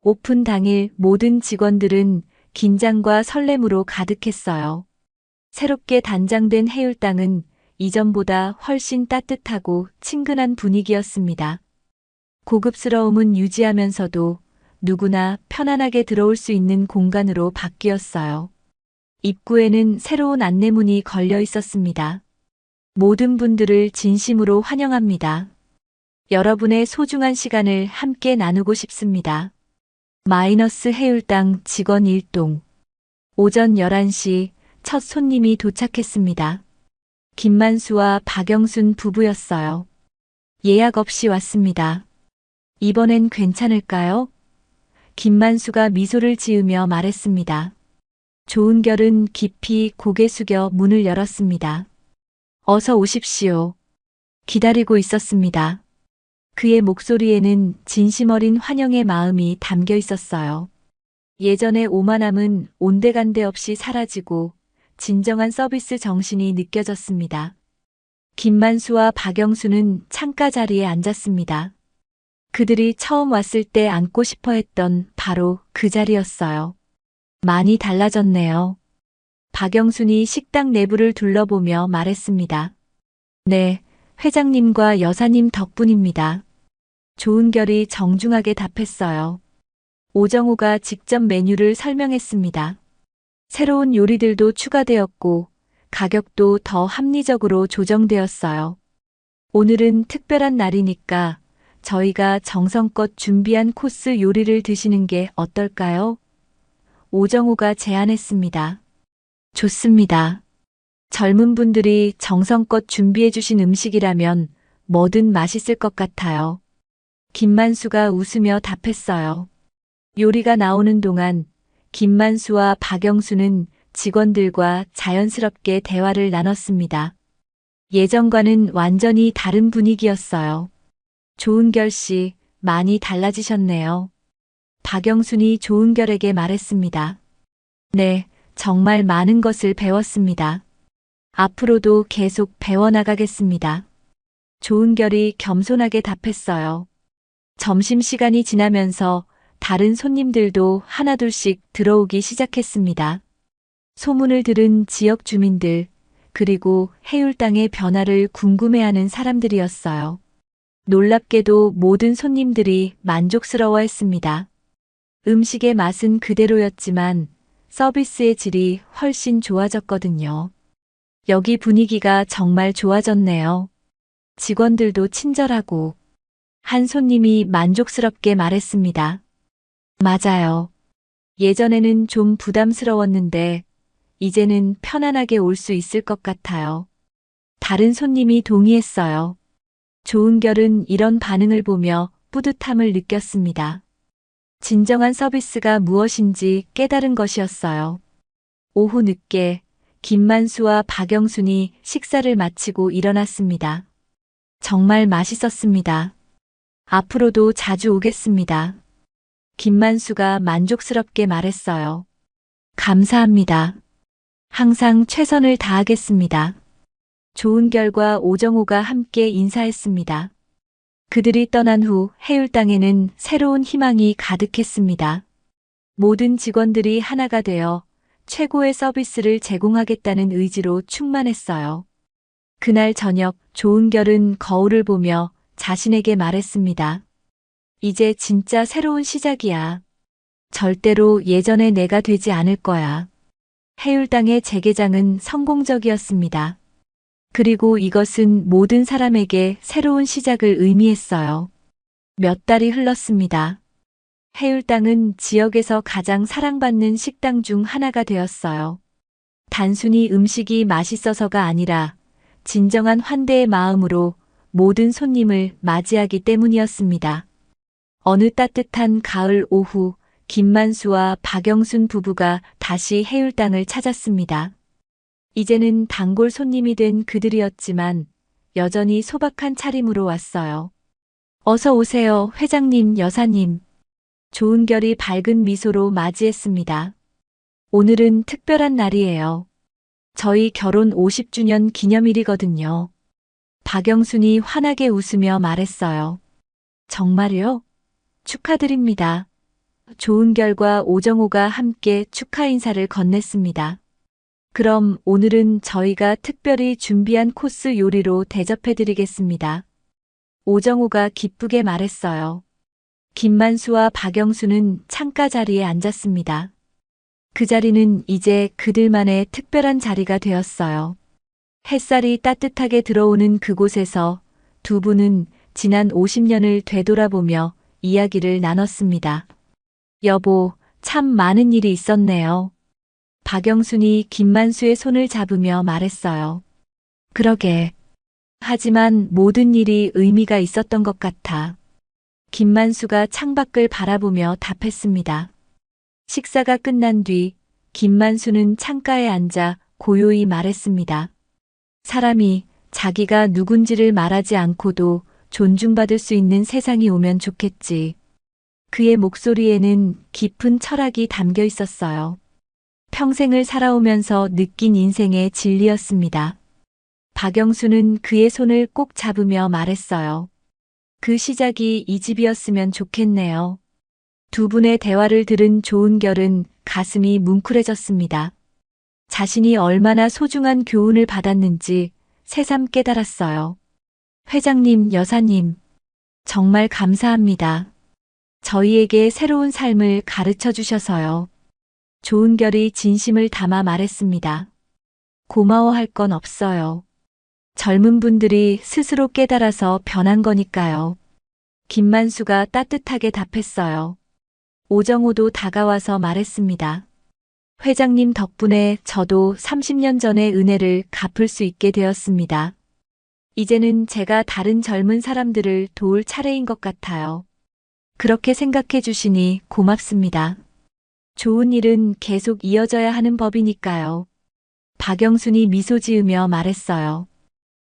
오픈 당일 모든 직원들은 긴장과 설렘으로 가득했어요. 새롭게 단장된 해울당은 이전보다 훨씬 따뜻하고 친근한 분위기였습니다. 고급스러움은 유지하면서도 누구나 편안하게 들어올 수 있는 공간으로 바뀌었어요. 입구에는 새로운 안내문이 걸려 있었습니다. 모든 분들을 진심으로 환영합니다. 여러분의 소중한 시간을 함께 나누고 싶습니다. 마이너스 해울당 직원 1동. 오전 11시 첫 손님이 도착했습니다. 김만수와 박영순 부부였어요. 예약 없이 왔습니다. 이번엔 괜찮을까요? 김만수가 미소를 지으며 말했습니다. 조은결은 깊이 고개 숙여 문을 열었습니다. 어서 오십시오. 기다리고 있었습니다. 그의 목소리에는 진심 어린 환영의 마음이 담겨 있었어요. 예전의 오만함은 온데간데 없이 사라지고 진정한 서비스 정신이 느껴졌습니다. 김만수와 박영수는 창가 자리에 앉았습니다. 그들이 처음 왔을 때 앉고 싶어 했던 바로 그 자리였어요. 많이 달라졌네요. 박영순이 식당 내부를 둘러보며 말했습니다. 네, 회장님과 여사님 덕분입니다. 조은결이 정중하게 답했어요. 오정우가 직접 메뉴를 설명했습니다. 새로운 요리들도 추가되었고 가격도 더 합리적으로 조정되었어요. 오늘은 특별한 날이니까 저희가 정성껏 준비한 코스 요리를 드시는 게 어떨까요? 오정우가 제안했습니다. 좋습니다. 젊은 분들이 정성껏 준비해 주신 음식이라면 뭐든 맛있을 것 같아요. 김만수가 웃으며 답했어요. 요리가 나오는 동안 김만수와 박영수는 직원들과 자연스럽게 대화를 나눴습니다. 예전과는 완전히 다른 분위기였어요. 조은결 씨, 많이 달라지셨네요. 박영순이 조은결에게 말했습니다. 네, 정말 많은 것을 배웠습니다. 앞으로도 계속 배워나가겠습니다. 조은결이 겸손하게 답했어요. 점심시간이 지나면서 다른 손님들도 하나둘씩 들어오기 시작했습니다. 소문을 들은 지역 주민들, 그리고 해울당의 변화를 궁금해하는 사람들이었어요. 놀랍게도 모든 손님들이 만족스러워했습니다. 음식의 맛은 그대로였지만 서비스의 질이 훨씬 좋아졌거든요. 여기 분위기가 정말 좋아졌네요. 직원들도 친절하고 한 손님이 만족스럽게 말했습니다. 맞아요. 예전에는 좀 부담스러웠는데 이제는 편안하게 올 수 있을 것 같아요. 다른 손님이 동의했어요. 조은결은 이런 반응을 보며 뿌듯함을 느꼈습니다. 진정한 서비스가 무엇인지 깨달은 것이었어요. 오후 늦게 김만수와 박영순이 식사를 마치고 일어났습니다. 정말 맛있었습니다. 앞으로도 자주 오겠습니다. 김만수가 만족스럽게 말했어요. 감사합니다. 항상 최선을 다하겠습니다. 조은결과 오정호가 함께 인사했습니다. 그들이 떠난 후 해율당에는 새로운 희망이 가득했습니다. 모든 직원들이 하나가 되어 최고의 서비스를 제공하겠다는 의지로 충만했어요. 그날 저녁 조은결은 거울을 보며 자신에게 말했습니다. 이제 진짜 새로운 시작이야. 절대로 예전의 내가 되지 않을 거야. 해율당의 재개장은 성공적이었습니다. 그리고 이것은 모든 사람에게 새로운 시작을 의미했어요. 몇 달이 흘렀습니다. 해율당은 지역에서 가장 사랑받는 식당 중 하나가 되었어요. 단순히 음식이 맛있어서가 아니라 진정한 환대의 마음으로 모든 손님을 맞이하기 때문이었습니다. 어느 따뜻한 가을 오후 김만수와 박영순 부부가 다시 해율당을 찾았습니다. 이제는 단골 손님이 된 그들이었지만 여전히 소박한 차림으로 왔어요. 어서 오세요, 회장님, 여사님. 조은결이 밝은 미소로 맞이했습니다. 오늘은 특별한 날이에요. 저희 결혼 50주년 기념일이거든요. 박영순이 환하게 웃으며 말했어요. 정말요? 축하드립니다. 조은결과 오정호가 함께 축하 인사를 건넸습니다. 그럼 오늘은 저희가 특별히 준비한 코스 요리로 대접해드리겠습니다. 오정호가 기쁘게 말했어요. 김만수와 박영수는 창가 자리에 앉았습니다. 그 자리는 이제 그들만의 특별한 자리가 되었어요. 햇살이 따뜻하게 들어오는 그곳에서 두 분은 지난 50년을 되돌아보며 이야기를 나눴습니다. 여보, 참 많은 일이 있었네요. 박영순이 김만수의 손을 잡으며 말했어요. 그러게. 하지만 모든 일이 의미가 있었던 것 같아. 김만수가 창밖을 바라보며 답했습니다. 식사가 끝난 뒤 김만수는 창가에 앉아 고요히 말했습니다. 사람이 자기가 누군지를 말하지 않고도 존중받을 수 있는 세상이 오면 좋겠지. 그의 목소리에는 깊은 철학이 담겨 있었어요. 평생을 살아오면서 느낀 인생의 진리였습니다. 박영수는 그의 손을 꼭 잡으며 말했어요. 그 시작이 이 집이었으면 좋겠네요. 두 분의 대화를 들은 조은결은 가슴이 뭉클해졌습니다. 자신이 얼마나 소중한 교훈을 받았는지 새삼 깨달았어요. 회장님, 여사님, 정말 감사합니다. 저희에게 새로운 삶을 가르쳐 주셔서요. 조은결이 진심을 담아 말했습니다. 고마워할 건 없어요. 젊은 분들이 스스로 깨달아서 변한 거니까요. 김만수가 따뜻하게 답했어요. 오정호도 다가와서 말했습니다. 회장님 덕분에 저도 30년 전의 은혜를 갚을 수 있게 되었습니다. 이제는 제가 다른 젊은 사람들을 도울 차례인 것 같아요. 그렇게 생각해 주시니 고맙습니다. 좋은 일은 계속 이어져야 하는 법이니까요. 박영순이 미소 지으며 말했어요.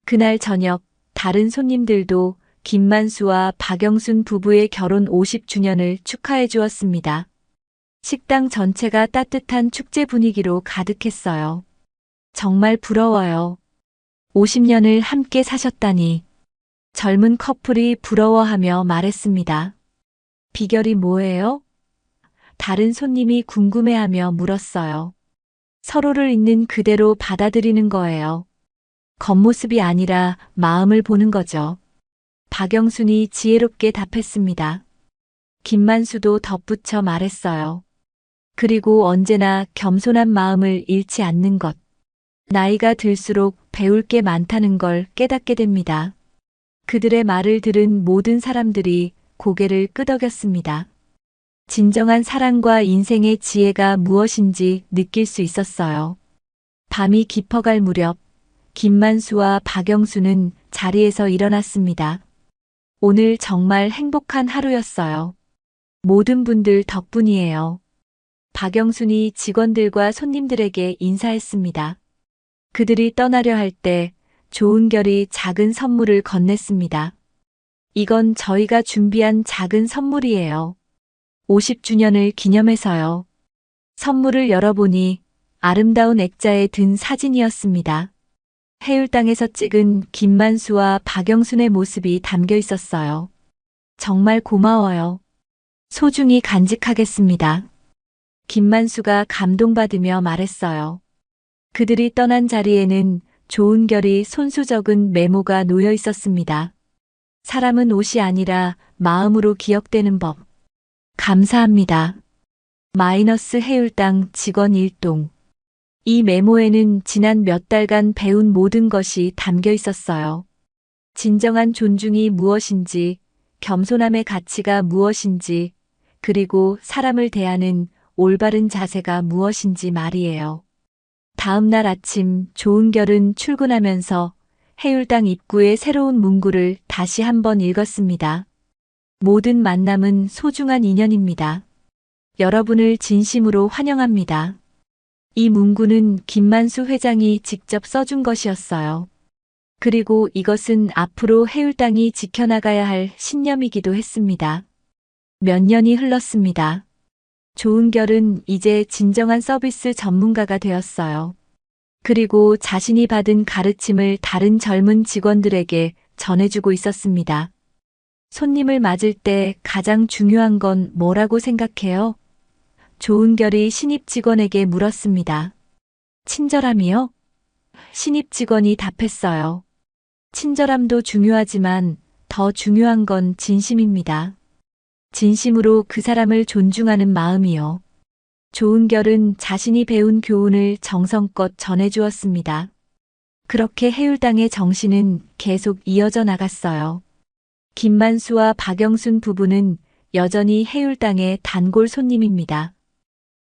그날 저녁 다른 손님들도 김만수와 박영순 부부의 결혼 50주년을 축하해 주었습니다. 식당 전체가 따뜻한 축제 분위기로 가득했어요. 정말 부러워요. 50년을 함께 사셨다니. 젊은 커플이 부러워하며 말했습니다. 비결이 뭐예요? 다른 손님이 궁금해하며 물었어요. 서로를 있는 그대로 받아들이는 거예요. 겉모습이 아니라 마음을 보는 거죠. 박영순이 지혜롭게 답했습니다. 김만수도 덧붙여 말했어요. 그리고 언제나 겸손한 마음을 잃지 않는 것. 나이가 들수록 배울 게 많다는 걸 깨닫게 됩니다. 그들의 말을 들은 모든 사람들이 고개를 끄덕였습니다. 진정한 사랑과 인생의 지혜가 무엇인지 느낄 수 있었어요. 밤이 깊어갈 무렵 김만수와 박영수는 자리에서 일어났습니다. 오늘 정말 행복한 하루였어요. 모든 분들 덕분이에요. 박영순이 직원들과 손님들에게 인사했습니다. 그들이 떠나려 할 때 조은결이 작은 선물을 건넸습니다. 이건 저희가 준비한 작은 선물이에요. 50주년을 기념해서요. 선물을 열어보니 아름다운 액자에 든 사진이었습니다. 해울당에서 찍은 김만수와 박영순의 모습이 담겨 있었어요. 정말 고마워요. 소중히 간직하겠습니다. 김만수가 감동받으며 말했어요. 그들이 떠난 자리에는 조은결이 손수 적은 메모가 놓여 있었습니다. 사람은 옷이 아니라 마음으로 기억되는 법. 감사합니다. 마이너스 해울당 직원 1동. 이 메모에는 지난 몇 달간 배운 모든 것이 담겨 있었어요. 진정한 존중이 무엇인지, 겸손함의 가치가 무엇인지, 그리고 사람을 대하는 올바른 자세가 무엇인지 말이에요. 다음 날 아침 조은결은 출근하면서 해울당 입구의 새로운 문구를 다시 한번 읽었습니다. 모든 만남은 소중한 인연입니다. 여러분을 진심으로 환영합니다. 이 문구는 김만수 회장이 직접 써준 것이었어요. 그리고 이것은 앞으로 해울당이 지켜나가야 할 신념이기도 했습니다. 몇 년이 흘렀습니다. 조은결은 이제 진정한 서비스 전문가가 되었어요. 그리고 자신이 받은 가르침을 다른 젊은 직원들에게 전해주고 있었습니다. 손님을 맞을 때 가장 중요한 건 뭐라고 생각해요? 조은결이 신입 직원에게 물었습니다. 친절함이요? 신입 직원이 답했어요. 친절함도 중요하지만 더 중요한 건 진심입니다. 진심으로 그 사람을 존중하는 마음이요. 조은결은 자신이 배운 교훈을 정성껏 전해주었습니다. 그렇게 해울당의 정신은 계속 이어져 나갔어요. 김만수와 박영순 부부는 여전히 해울당의 단골 손님입니다.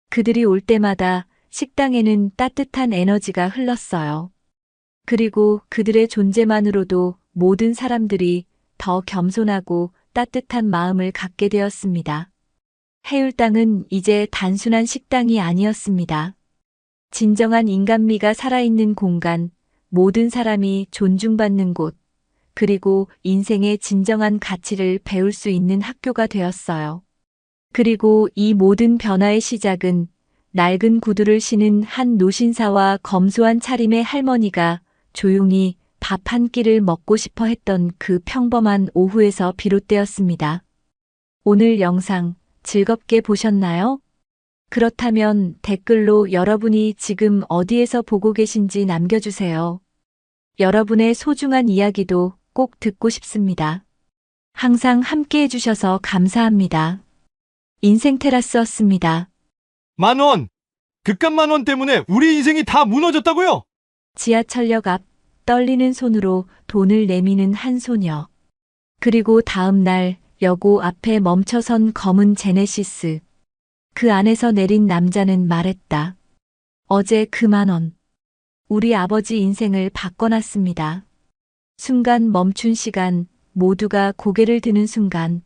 그들이 올 때마다 식당에는 따뜻한 에너지가 흘렀어요. 그리고 그들의 존재만으로도 모든 사람들이 더 겸손하고 따뜻한 마음을 갖게 되었습니다. 해울당은 이제 단순한 식당이 아니었습니다. 진정한 인간미가 살아있는 공간, 모든 사람이 존중받는 곳, 그리고 인생의 진정한 가치를 배울 수 있는 학교가 되었어요. 그리고 이 모든 변화의 시작은 낡은 구두를 신은 한 노신사와 검소한 차림의 할머니가 조용히 밥 한 끼를 먹고 싶어 했던 그 평범한 오후에서 비롯되었습니다. 오늘 영상 즐겁게 보셨나요? 그렇다면 댓글로 여러분이 지금 어디에서 보고 계신지 남겨주세요. 여러분의 소중한 이야기도 꼭 듣고 싶습니다. 항상 함께 해주셔서 감사합니다. 인생 테라스였습니다. 10,000원! 그깟 10,000원 때문에 우리 인생이 다 무너졌다고요? 지하철역 앞 떨리는 손으로 돈을 내미는 한 소녀. 그리고 다음 날 여고 앞에 멈춰선 검은 제네시스. 그 안에서 내린 남자는 말했다. 어제 그 10,000원. 우리 아버지 인생을 바꿔놨습니다. 순간 멈춘 시간, 모두가 고개를 드는 순간.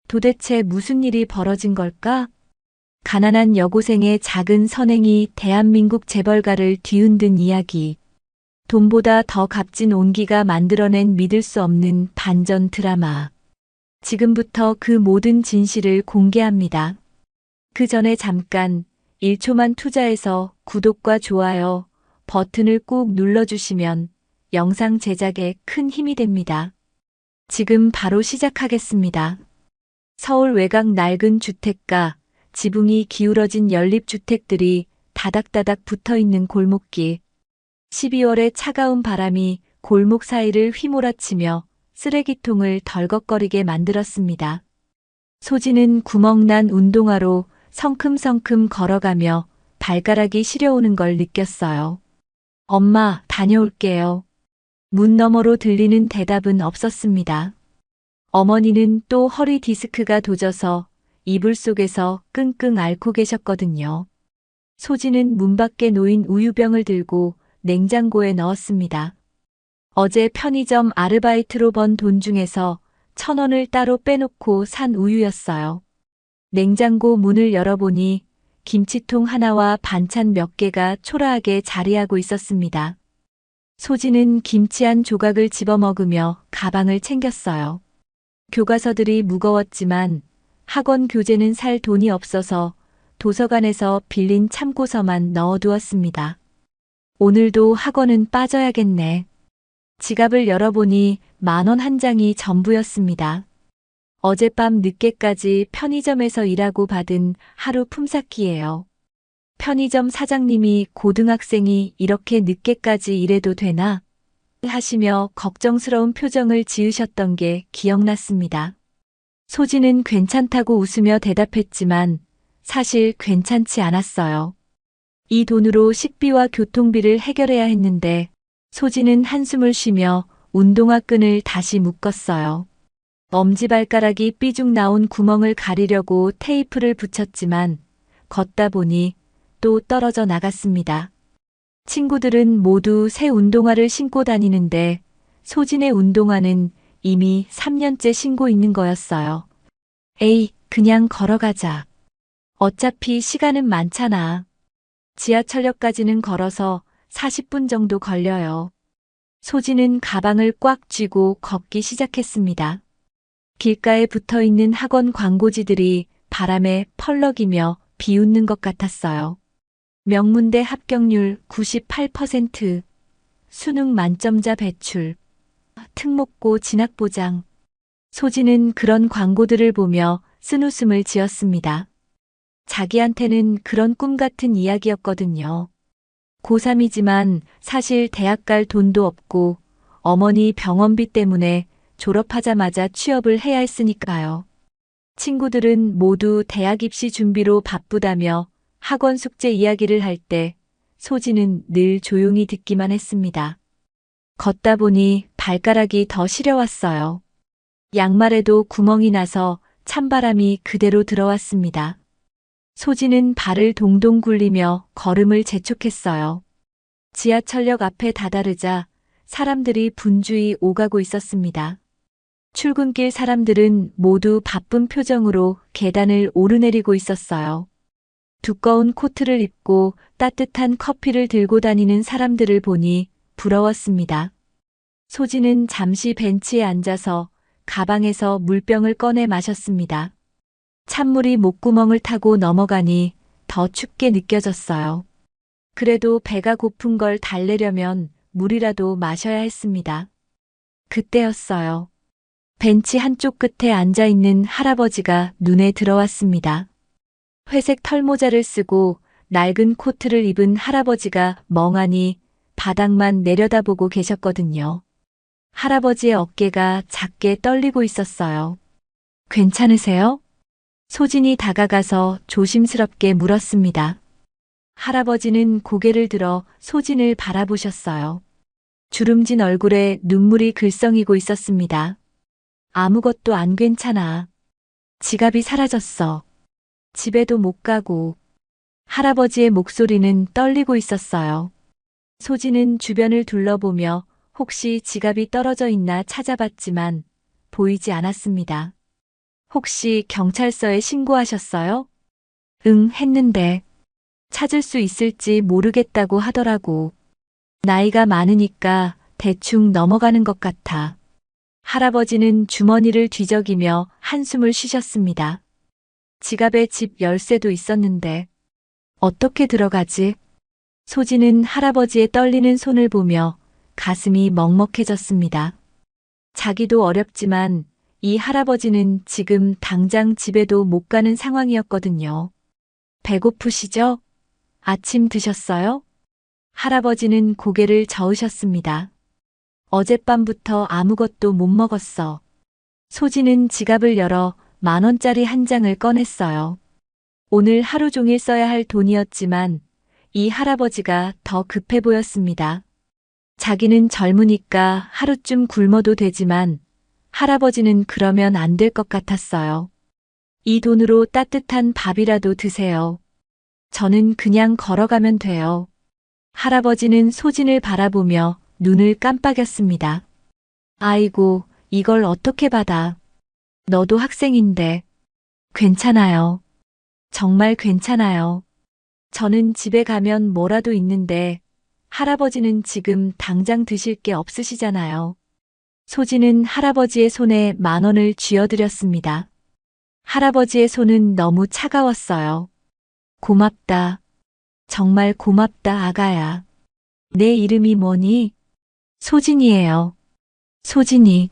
도대체 무슨 일이 벌어진 걸까? 가난한 여고생의 작은 선행이 대한민국 재벌가를 뒤흔든 이야기. 돈보다 더 값진 온기가 만들어낸 믿을 수 없는 반전 드라마. 지금부터 그 모든 진실을 공개합니다. 그 전에 잠깐 1초만 투자해서 구독과 좋아요 버튼을 꾹 눌러주시면 영상 제작에 큰 힘이 됩니다. 지금 바로 시작하겠습니다. 서울 외곽 낡은 주택가, 지붕이 기울어진 연립주택들이 다닥다닥 붙어있는 골목길. 12월의 차가운 바람이 골목 사이를 휘몰아치며 쓰레기통을 덜걱거리게 만들었습니다. 소진은 구멍난 운동화로 성큼성큼 걸어가며 발가락이 시려오는 걸 느꼈어요. 엄마, 다녀올게요. 문 너머로 들리는 대답은 없었습니다. 어머니는 또 허리 디스크가 도져서 이불 속에서 끙끙 앓고 계셨거든요. 소진은 문 밖에 놓인 우유병을 들고 냉장고에 넣었습니다. 어제 편의점 아르바이트로 번 돈 중에서 1,000원을 따로 빼놓고 산 우유였어요. 냉장고 문을 열어보니 김치통 하나와 반찬 몇 개가 초라하게 자리하고 있었습니다. 소진은 김치 한 조각을 집어먹으며 가방을 챙겼어요. 교과서들이 무거웠지만 학원 교재는 살 돈이 없어서 도서관에서 빌린 참고서만 넣어두었습니다. 오늘도 학원은 빠져야겠네. 지갑을 열어보니 10,000원 한 장이 전부였습니다. 어젯밤 늦게까지 편의점에서 일하고 받은 하루 품삯이에요. 편의점 사장님이 고등학생이 이렇게 늦게까지 일해도 되나? 하시며 걱정스러운 표정을 지으셨던 게 기억났습니다. 소진은 괜찮다고 웃으며 대답했지만 사실 괜찮지 않았어요. 이 돈으로 식비와 교통비를 해결해야 했는데 소진은 한숨을 쉬며 운동화 끈을 다시 묶었어요. 엄지발가락이 삐죽 나온 구멍을 가리려고 테이프를 붙였지만 걷다 보니 또 떨어져 나갔습니다. 친구들은 모두 새 운동화를 신고 다니는데 소진의 운동화는 이미 3년째 신고 있는 거였어요. 에이, 그냥 걸어가자. 어차피 시간은 많잖아. 지하철역까지는 걸어서 40분 정도 걸려요. 소진은 가방을 꽉 쥐고 걷기 시작했습니다. 길가에 붙어 있는 학원 광고지들이 바람에 펄럭이며 비웃는 것 같았어요. 명문대 합격률 98%, 수능 만점자 배출, 특목고 진학보장. 소진은 그런 광고들을 보며 쓴웃음을 지었습니다. 자기한테는 그런 꿈 같은 이야기였거든요. 고3이지만 사실 대학 갈 돈도 없고 어머니 병원비 때문에 졸업하자마자 취업을 해야 했으니까요. 친구들은 모두 대학 입시 준비로 바쁘다며 학원 숙제 이야기를 할 때 소진은 늘 조용히 듣기만 했습니다. 걷다 보니 발가락이 더 시려왔어요. 양말에도 구멍이 나서 찬바람이 그대로 들어왔습니다. 소진은 발을 동동 굴리며 걸음을 재촉했어요. 지하철역 앞에 다다르자 사람들이 분주히 오가고 있었습니다. 출근길 사람들은 모두 바쁜 표정으로 계단을 오르내리고 있었어요. 두꺼운 코트를 입고 따뜻한 커피를 들고 다니는 사람들을 보니 부러웠습니다. 소진은 잠시 벤치에 앉아서 가방에서 물병을 꺼내 마셨습니다. 찬물이 목구멍을 타고 넘어가니 더 춥게 느껴졌어요. 그래도 배가 고픈 걸 달래려면 물이라도 마셔야 했습니다. 그때였어요. 벤치 한쪽 끝에 앉아있는 할아버지가 눈에 들어왔습니다. 회색 털모자를 쓰고 낡은 코트를 입은 할아버지가 멍하니 바닥만 내려다보고 계셨거든요. 할아버지의 어깨가 작게 떨리고 있었어요. 괜찮으세요? 소진이 다가가서 조심스럽게 물었습니다. 할아버지는 고개를 들어 소진을 바라보셨어요. 주름진 얼굴에 눈물이 글썽이고 있었습니다. 아무것도 안 괜찮아. 지갑이 사라졌어. 집에도 못 가고. 할아버지의 목소리는 떨리고 있었어요. 소진은 주변을 둘러보며 혹시 지갑이 떨어져 있나 찾아봤지만 보이지 않았습니다. 혹시 경찰서에 신고하셨어요? 응, 했는데 찾을 수 있을지 모르겠다고 하더라고. 나이가 많으니까 대충 넘어가는 것 같아. 할아버지는 주머니를 뒤적이며 한숨을 쉬셨습니다. 지갑에 집 열쇠도 있었는데 어떻게 들어가지? 소진은 할아버지의 떨리는 손을 보며 가슴이 먹먹해졌습니다. 자기도 어렵지만 이 할아버지는 지금 당장 집에도 못 가는 상황이었거든요. 배고프시죠? 아침 드셨어요? 할아버지는 고개를 저으셨습니다. 어젯밤부터 아무것도 못 먹었어. 소진은 지갑을 열어 10,000원짜리 한 장을 꺼냈어요. 오늘 하루 종일 써야 할 돈이었지만 이 할아버지가 더 급해 보였습니다. 자기는 젊으니까 하루쯤 굶어도 되지만 할아버지는 그러면 안 될 것 같았어요. 이 돈으로 따뜻한 밥이라도 드세요. 저는 그냥 걸어가면 돼요. 할아버지는 소진을 바라보며 눈을 깜빡였습니다. 아이고, 이걸 어떻게 받아. 너도 학생인데. 괜찮아요. 정말 괜찮아요. 저는 집에 가면 뭐라도 있는데 할아버지는 지금 당장 드실 게 없으시잖아요. 소진은 할아버지의 손에 10,000원을 쥐어드렸습니다. 할아버지의 손은 너무 차가웠어요. 고맙다. 정말 고맙다, 아가야. 내 이름이 뭐니? 소진이에요. 소진이.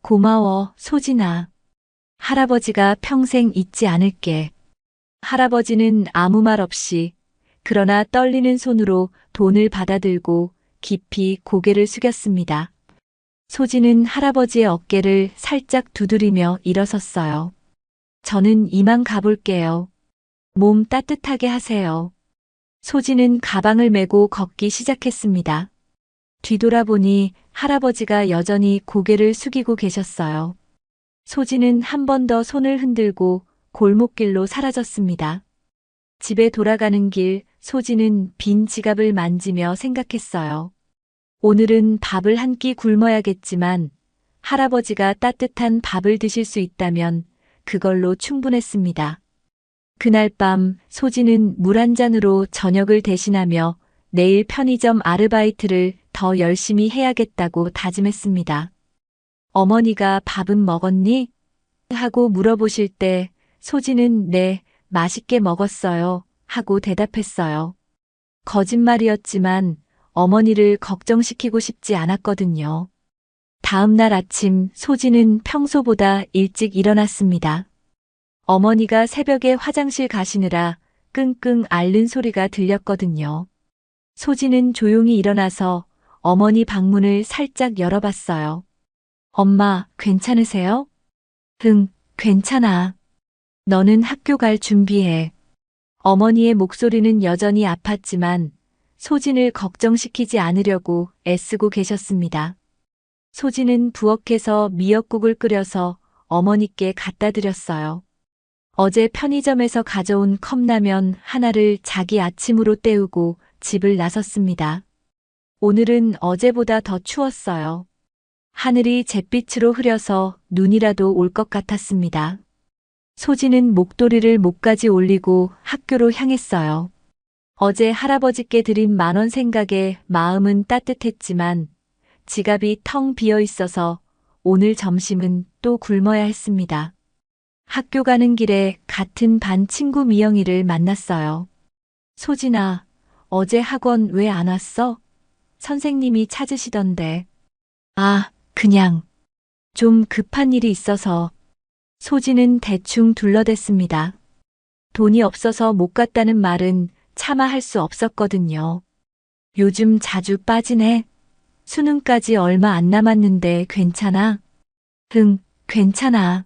고마워, 소진아. 할아버지가 평생 잊지 않을게. 할아버지는 아무 말 없이 그러나 떨리는 손으로 돈을 받아들고 깊이 고개를 숙였습니다. 소진은 할아버지의 어깨를 살짝 두드리며 일어섰어요. 저는 이만 가볼게요. 몸 따뜻하게 하세요. 소진은 가방을 메고 걷기 시작했습니다. 뒤돌아보니 할아버지가 여전히 고개를 숙이고 계셨어요. 소진은 한 번 더 손을 흔들고 골목길로 사라졌습니다. 집에 돌아가는 길, 소진은 빈 지갑을 만지며 생각했어요. 오늘은 밥을 한 끼 굶어야겠지만 할아버지가 따뜻한 밥을 드실 수 있다면 그걸로 충분했습니다. 그날 밤 소진은 물 한 잔으로 저녁을 대신하며 내일 편의점 아르바이트를 더 열심히 해야겠다고 다짐했습니다. 어머니가 밥은 먹었니? 하고 물어보실 때 소진은 네, 맛있게 먹었어요. 하고 대답했어요. 거짓말이었지만 어머니를 걱정시키고 싶지 않았거든요. 다음 날 아침 소진은 평소보다 일찍 일어났습니다. 어머니가 새벽에 화장실 가시느라 끙끙 앓는 소리가 들렸거든요. 소진은 조용히 일어나서 어머니 방문을 살짝 열어봤어요. 엄마, 괜찮으세요? 응, 괜찮아. 너는 학교 갈 준비해. 어머니의 목소리는 여전히 아팠지만 소진을 걱정시키지 않으려고 애쓰고 계셨습니다. 소진은 부엌에서 미역국을 끓여서 어머니께 갖다 드렸어요. 어제 편의점에서 가져온 컵라면 하나를 자기 아침으로 때우고 집을 나섰습니다. 오늘은 어제보다 더 추웠어요. 하늘이 잿빛으로 흐려서 눈이라도 올 것 같았습니다. 소진은 목도리를 목까지 올리고 학교로 향했어요. 어제 할아버지께 드린 10,000원 생각에 마음은 따뜻했지만 지갑이 텅 비어 있어서 오늘 점심은 또 굶어야 했습니다. 학교 가는 길에 같은 반 친구 미영이를 만났어요. 소진아, 어제 학원 왜 안 왔어? 선생님이 찾으시던데. 아, 그냥 좀 급한 일이 있어서. 소진은 대충 둘러댔습니다. 돈이 없어서 못 갔다는 말은 차마 할 수 없었거든요. 요즘 자주 빠지네. 수능까지 얼마 안 남았는데 괜찮아? 응, 괜찮아.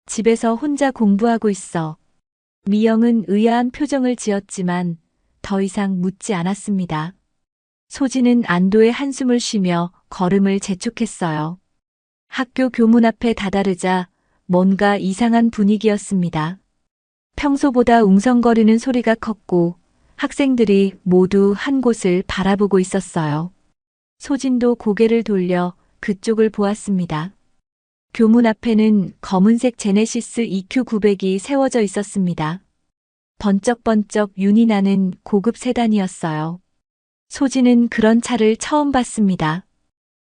집에서 혼자 공부하고 있어. 미영은 의아한 표정을 지었지만 더 이상 묻지 않았습니다. 소진은 안도의 한숨을 쉬며 걸음을 재촉했어요. 학교 교문 앞에 다다르자 뭔가 이상한 분위기였습니다. 평소보다 웅성거리는 소리가 컸고 학생들이 모두 한 곳을 바라보고 있었어요. 소진도 고개를 돌려 그쪽을 보았습니다. 교문 앞에는 검은색 제네시스 EQ900이 세워져 있었습니다. 번쩍번쩍 윤이 나는 고급 세단이었어요. 소진은 그런 차를 처음 봤습니다.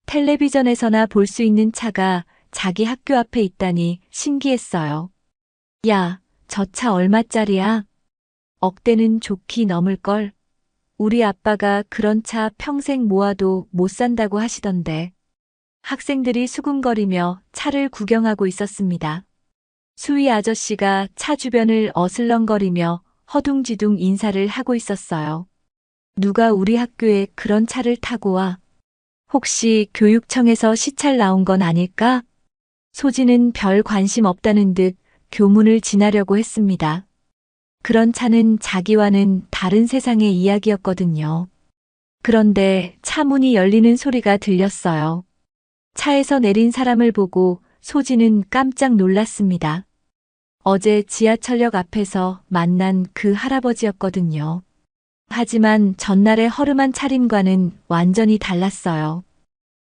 텔레비전에서나 볼 수 있는 차가 자기 학교 앞에 있다니 신기했어요. 야, 저 차 얼마짜리야? 억대는 좋게 넘을걸. 우리 아빠가 그런 차 평생 모아도 못 산다고 하시던데. 학생들이 수군거리며 차를 구경하고 있었습니다. 수위 아저씨가 차 주변을 어슬렁거리며 허둥지둥 인사를 하고 있었어요. 누가 우리 학교에 그런 차를 타고 와? 혹시 교육청에서 시찰 나온 건 아닐까? 소진은 별 관심 없다는 듯 교문을 지나려고 했습니다. 그런 차는 자기와는 다른 세상의 이야기였거든요. 그런데 차 문이 열리는 소리가 들렸어요. 차에서 내린 사람을 보고 소진은 깜짝 놀랐습니다. 어제 지하철역 앞에서 만난 그 할아버지였거든요. 하지만 전날의 허름한 차림과는 완전히 달랐어요.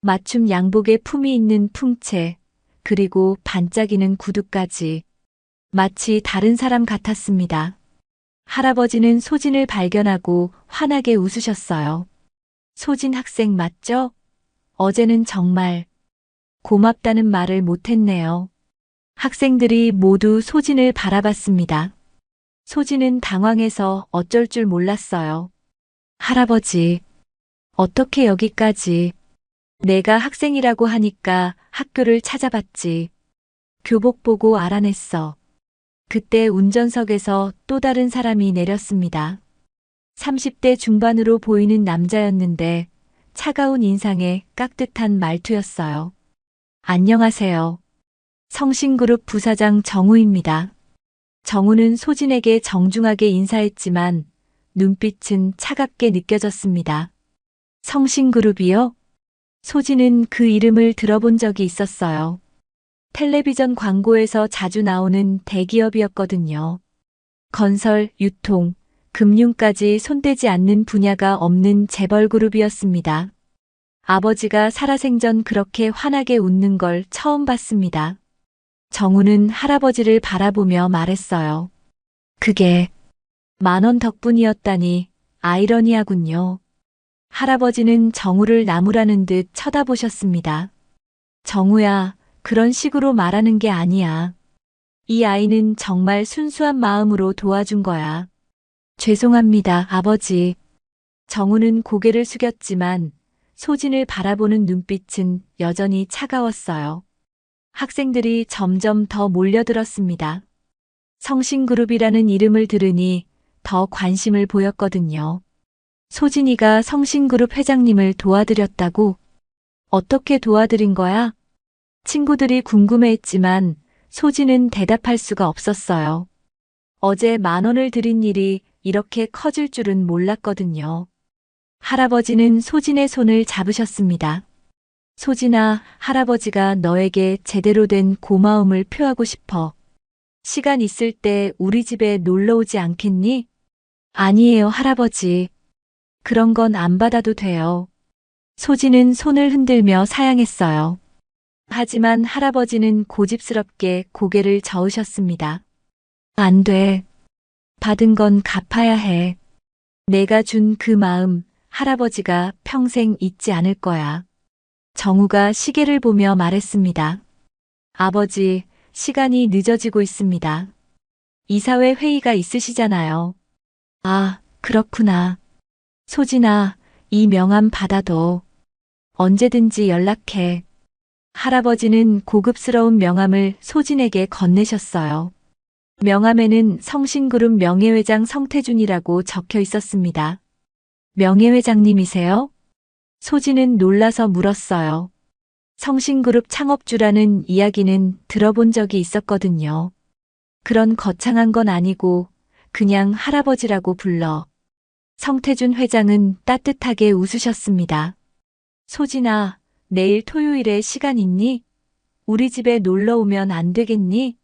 맞춤 양복에 품이 있는 풍채, 그리고 반짝이는 구두까지 마치 다른 사람 같았습니다. 할아버지는 소진을 발견하고 환하게 웃으셨어요. 소진 학생 맞죠? 어제는 정말 고맙다는 말을 못했네요. 학생들이 모두 소진을 바라봤습니다. 소진은 당황해서 어쩔 줄 몰랐어요. 할아버지, 어떻게 여기까지? 내가 학생이라고 하니까 학교를 찾아봤지. 교복 보고 알아냈어. 그때 운전석에서 또 다른 사람이 내렸습니다. 30대 중반으로 보이는 남자였는데 차가운 인상에 깍듯한 말투였어요. 안녕하세요. 성신그룹 부사장 정우입니다. 정우는 소진에게 정중하게 인사했지만 눈빛은 차갑게 느껴졌습니다. 성신그룹이요? 소진은 그 이름을 들어본 적이 있었어요. 텔레비전 광고에서 자주 나오는 대기업이었거든요. 건설, 유통, 금융까지 손대지 않는 분야가 없는 재벌그룹이었습니다. 아버지가 살아생전 그렇게 환하게 웃는 걸 처음 봤습니다. 정우는 할아버지를 바라보며 말했어요. 그게 10,000원 덕분이었다니 아이러니하군요. 할아버지는 정우를 나무라는 듯 쳐다보셨습니다. 정우야, 그런 식으로 말하는 게 아니야. 이 아이는 정말 순수한 마음으로 도와준 거야. 죄송합니다, 아버지. 정우는 고개를 숙였지만 소진을 바라보는 눈빛은 여전히 차가웠어요. 학생들이 점점 더 몰려들었습니다. 성신그룹이라는 이름을 들으니 더 관심을 보였거든요. 소진이가 성신그룹 회장님을 도와드렸다고? 어떻게 도와드린 거야? 친구들이 궁금해했지만 소진은 대답할 수가 없었어요. 어제 10,000원을 드린 일이 이렇게 커질 줄은 몰랐거든요. 할아버지는 소진의 손을 잡으셨습니다. 소진아, 할아버지가 너에게 제대로 된 고마움을 표하고 싶어. 시간 있을 때 우리 집에 놀러 오지 않겠니? 아니에요, 할아버지. 그런 건 안 받아도 돼요. 소진은 손을 흔들며 사양했어요. 하지만 할아버지는 고집스럽게 고개를 저으셨습니다. 안 돼. 받은 건 갚아야 해. 내가 준 그 마음 할아버지가 평생 잊지 않을 거야. 정우가 시계를 보며 말했습니다. 아버지, 시간이 늦어지고 있습니다. 이사회 회의가 있으시잖아요. 아, 그렇구나. 소진아, 이 명함 받아둬. 언제든지 연락해. 할아버지는 고급스러운 명함을 소진에게 건네셨어요. 명함에는 성신그룹 명예회장 성태준이라고 적혀 있었습니다. 명예회장님이세요? 소진은 놀라서 물었어요. 성신그룹 창업주라는 이야기는 들어본 적이 있었거든요. 그런 거창한 건 아니고 그냥 할아버지라고 불러. 성태준 회장은 따뜻하게 웃으셨습니다. 소진아, 내일 토요일에 시간 있니? 우리 집에 놀러 오면 안 되겠니?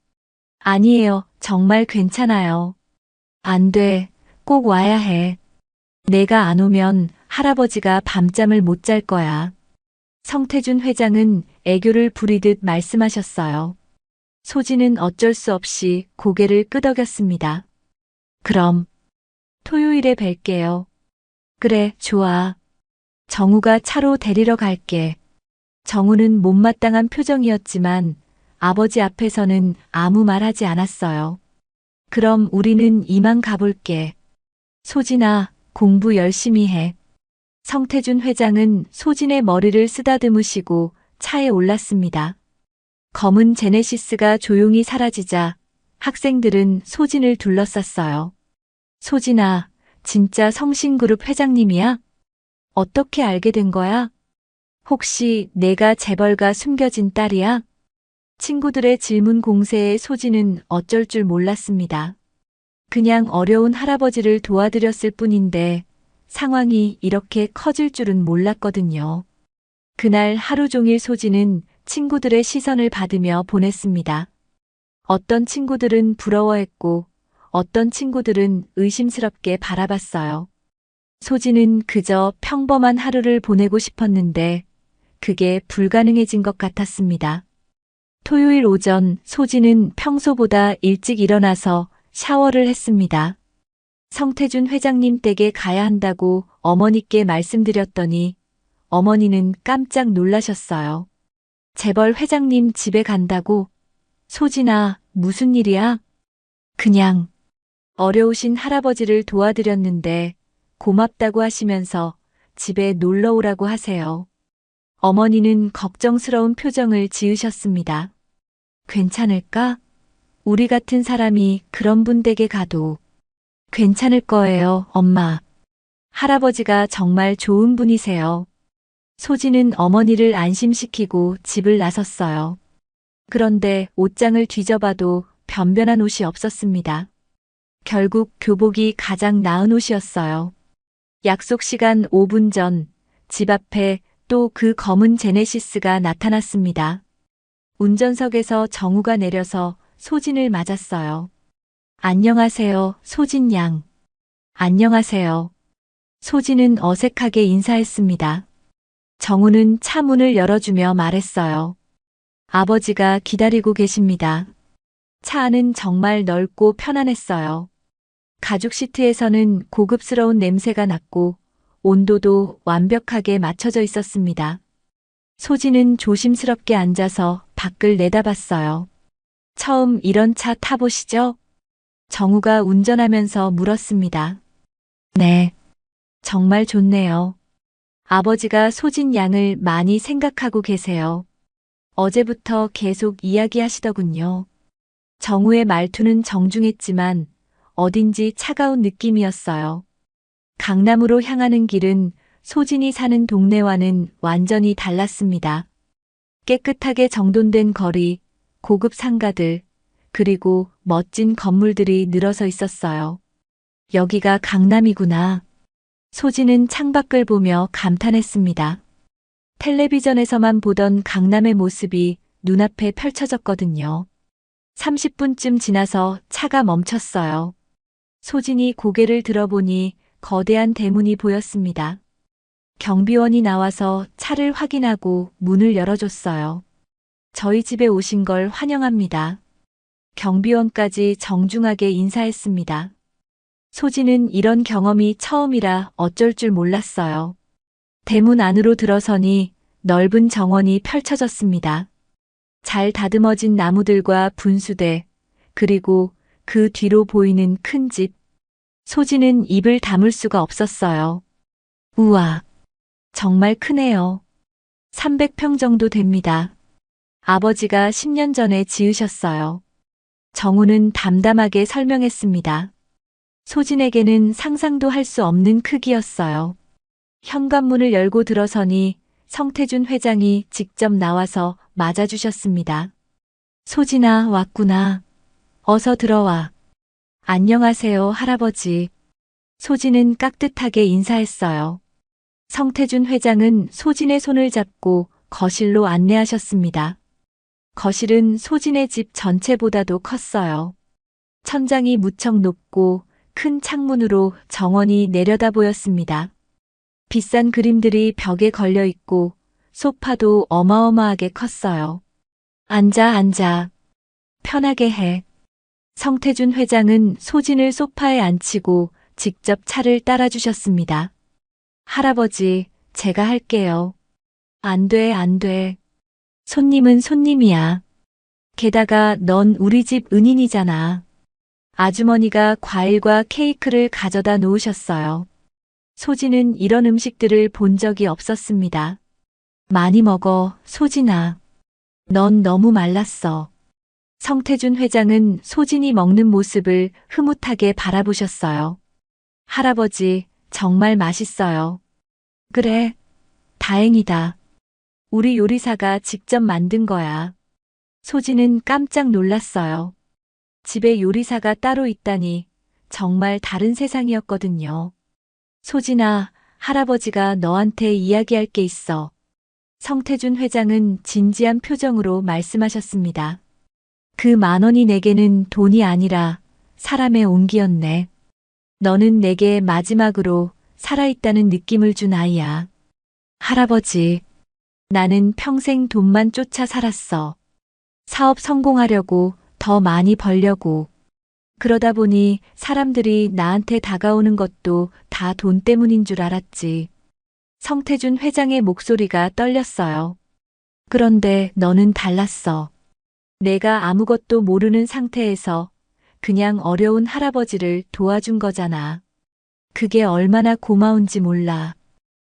아니에요, 정말 괜찮아요. 안 돼, 꼭 와야 해. 내가 안 오면 할아버지가 밤잠을 못 잘 거야. 성태준 회장은 애교를 부리듯 말씀하셨어요. 소진은 어쩔 수 없이 고개를 끄덕였습니다. 그럼 토요일에 뵐게요. 그래, 좋아. 정우가 차로 데리러 갈게. 정우는 못마땅한 표정이었지만 아버지 앞에서는 아무 말 하지 않았어요. 그럼 우리는 이만 가볼게. 소진아, 공부 열심히 해. 성태준 회장은 소진의 머리를 쓰다듬으시고 차에 올랐습니다. 검은 제네시스가 조용히 사라지자 학생들은 소진을 둘러쌌어요. 소진아, 진짜 성신그룹 회장님이야? 어떻게 알게 된 거야? 혹시 내가 재벌가 숨겨진 딸이야? 친구들의 질문 공세에 소진은 어쩔 줄 몰랐습니다. 그냥 어려운 할아버지를 도와드렸을 뿐인데 상황이 이렇게 커질 줄은 몰랐거든요. 그날 하루 종일 소진은 친구들의 시선을 받으며 보냈습니다. 어떤 친구들은 부러워했고 어떤 친구들은 의심스럽게 바라봤어요. 소진은 그저 평범한 하루를 보내고 싶었는데 그게 불가능해진 것 같았습니다. 토요일 오전 소진은 평소보다 일찍 일어나서 샤워를 했습니다. 성태준 회장님 댁에 가야 한다고 어머니께 말씀드렸더니 어머니는 깜짝 놀라셨어요. 재벌 회장님 집에 간다고? 소진아, 무슨 일이야? 그냥 어려우신 할아버지를 도와드렸는데 고맙다고 하시면서 집에 놀러 오라고 하세요. 어머니는 걱정스러운 표정을 지으셨습니다. 괜찮을까? 우리 같은 사람이 그런 분 댁에 가도 괜찮을 거예요, 엄마. 할아버지가 정말 좋은 분이세요. 소진은 어머니를 안심시키고 집을 나섰어요. 그런데 옷장을 뒤져봐도 변변한 옷이 없었습니다. 결국 교복이 가장 나은 옷이었어요. 약속 시간 5분 전 집 앞에 또 그 검은 제네시스가 나타났습니다. 운전석에서 정우가 내려서 소진을 맞았어요. 안녕하세요, 소진 양. 안녕하세요. 소진은 어색하게 인사했습니다. 정우는 차 문을 열어주며 말했어요. 아버지가 기다리고 계십니다. 차 안은 정말 넓고 편안했어요. 가죽 시트에서는 고급스러운 냄새가 났고 온도도 완벽하게 맞춰져 있었습니다. 소진은 조심스럽게 앉아서 밖을 내다봤어요. 처음 이런 차 타보시죠? 정우가 운전하면서 물었습니다. 네. 정말 좋네요. 아버지가 소진 양을 많이 생각하고 계세요. 어제부터 계속 이야기하시더군요. 정우의 말투는 정중했지만 어딘지 차가운 느낌이었어요. 강남으로 향하는 길은 소진이 사는 동네와는 완전히 달랐습니다. 깨끗하게 정돈된 거리, 고급 상가들, 그리고 멋진 건물들이 늘어서 있었어요. 여기가 강남이구나. 소진은 창밖을 보며 감탄했습니다. 텔레비전에서만 보던 강남의 모습이 눈앞에 펼쳐졌거든요. 30분쯤 지나서 차가 멈췄어요. 소진이 고개를 들어보니 거대한 대문이 보였습니다. 경비원이 나와서 차를 확인하고 문을 열어줬어요. 저희 집에 오신 걸 환영합니다. 경비원까지 정중하게 인사했습니다. 소진은 이런 경험이 처음이라 어쩔 줄 몰랐어요. 대문 안으로 들어서니 넓은 정원이 펼쳐졌습니다. 잘 다듬어진 나무들과 분수대, 그리고 그 뒤로 보이는 큰 집. 소진은 입을 다물 수가 없었어요. 우와, 정말 크네요. 300평 정도 됩니다. 아버지가 10년 전에 지으셨어요. 정우는 담담하게 설명했습니다. 소진에게는 상상도 할 수 없는 크기였어요. 현관문을 열고 들어서니 성태준 회장이 직접 나와서 맞아주셨습니다. 소진아, 왔구나. 어서 들어와. 안녕하세요, 할아버지. 소진은 깍듯하게 인사했어요. 성태준 회장은 소진의 손을 잡고 거실로 안내하셨습니다. 거실은 소진의 집 전체보다도 컸어요. 천장이 무척 높고 큰 창문으로 정원이 내려다 보였습니다. 비싼 그림들이 벽에 걸려 있고 소파도 어마어마하게 컸어요. 앉아. 편하게 해. 성태준 회장은 소진을 소파에 앉히고 직접 차를 따라주셨습니다. 할아버지, 제가 할게요. 안 돼. 손님은 손님이야. 게다가 넌 우리 집 은인이잖아. 아주머니가 과일과 케이크를 가져다 놓으셨어요. 소진은 이런 음식들을 본 적이 없었습니다. 많이 먹어, 소진아. 넌 너무 말랐어. 성태준 회장은 소진이 먹는 모습을 흐뭇하게 바라보셨어요. 할아버지, 정말 맛있어요. 그래, 다행이다. 우리 요리사가 직접 만든 거야. 소진은 깜짝 놀랐어요. 집에 요리사가 따로 있다니 정말 다른 세상이었거든요. 소진아, 할아버지가 너한테 이야기할 게 있어. 성태준 회장은 진지한 표정으로 말씀하셨습니다. 그 10,000원이 내게는 돈이 아니라 사람의 온기였네. 너는 내게 마지막으로 살아있다는 느낌을 준 아이야. 할아버지, 나는 평생 돈만 쫓아 살았어. 사업 성공하려고, 더 많이 벌려고. 그러다 보니 사람들이 나한테 다가오는 것도 다 돈 때문인 줄 알았지. 성태준 회장의 목소리가 떨렸어요. 그런데 너는 달랐어. 내가 아무것도 모르는 상태에서 그냥 어려운 할아버지를 도와준 거잖아. 그게 얼마나 고마운지 몰라.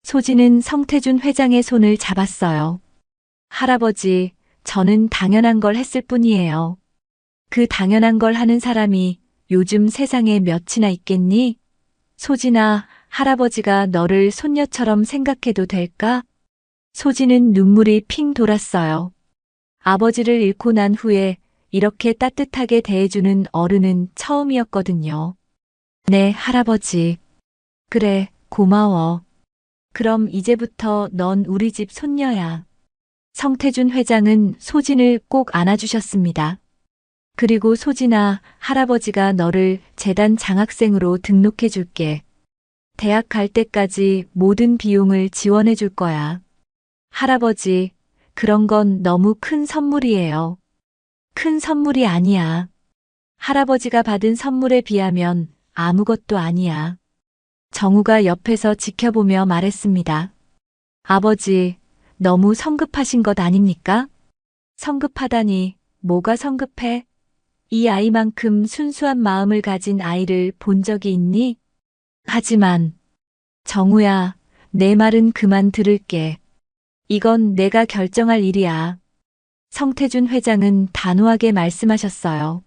소진은 성태준 회장의 손을 잡았어요. 할아버지, 저는 당연한 걸 했을 뿐이에요. 그 당연한 걸 하는 사람이 요즘 세상에 몇이나 있겠니? 소진아, 할아버지가 너를 손녀처럼 생각해도 될까? 소진은 눈물이 핑 돌았어요. 아버지를 잃고 난 후에 이렇게 따뜻하게 대해주는 어른은 처음이었거든요. 네, 할아버지. 그래, 고마워. 그럼 이제부터 넌 우리 집 손녀야. 성태준 회장은 소진을 꼭 안아주셨습니다. 그리고 소진아, 할아버지가 너를 재단 장학생으로 등록해 줄게. 대학 갈 때까지 모든 비용을 지원해 줄 거야. 할아버지, 그런 건 너무 큰 선물이에요. 큰 선물이 아니야. 할아버지가 받은 선물에 비하면 아무것도 아니야. 정우가 옆에서 지켜보며 말했습니다. 아버지, 너무 성급하신 것 아닙니까? 성급하다니, 뭐가 성급해? 이 아이만큼 순수한 마음을 가진 아이를 본 적이 있니? 하지만, 정우야, 내 말은 그만 들을게. 이건 내가 결정할 일이야. 성태준 회장은 단호하게 말씀하셨어요.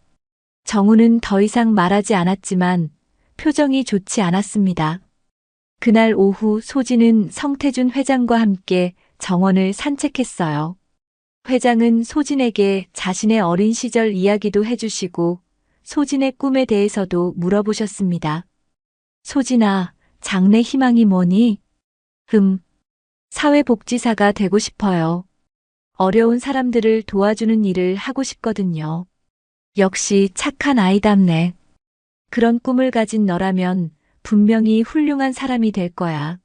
정우는 더 이상 말하지 않았지만 표정이 좋지 않았습니다. 그날 오후 소진은 성태준 회장과 함께 정원을 산책했어요. 회장은 소진에게 자신의 어린 시절 이야기도 해주시고 소진의 꿈에 대해서도 물어보셨습니다. 소진아, 장래 희망이 뭐니? 사회복지사가 되고 싶어요. 어려운 사람들을 도와주는 일을 하고 싶거든요. 역시 착한 아이답네. 그런 꿈을 가진 너라면 분명히 훌륭한 사람이 될 거야.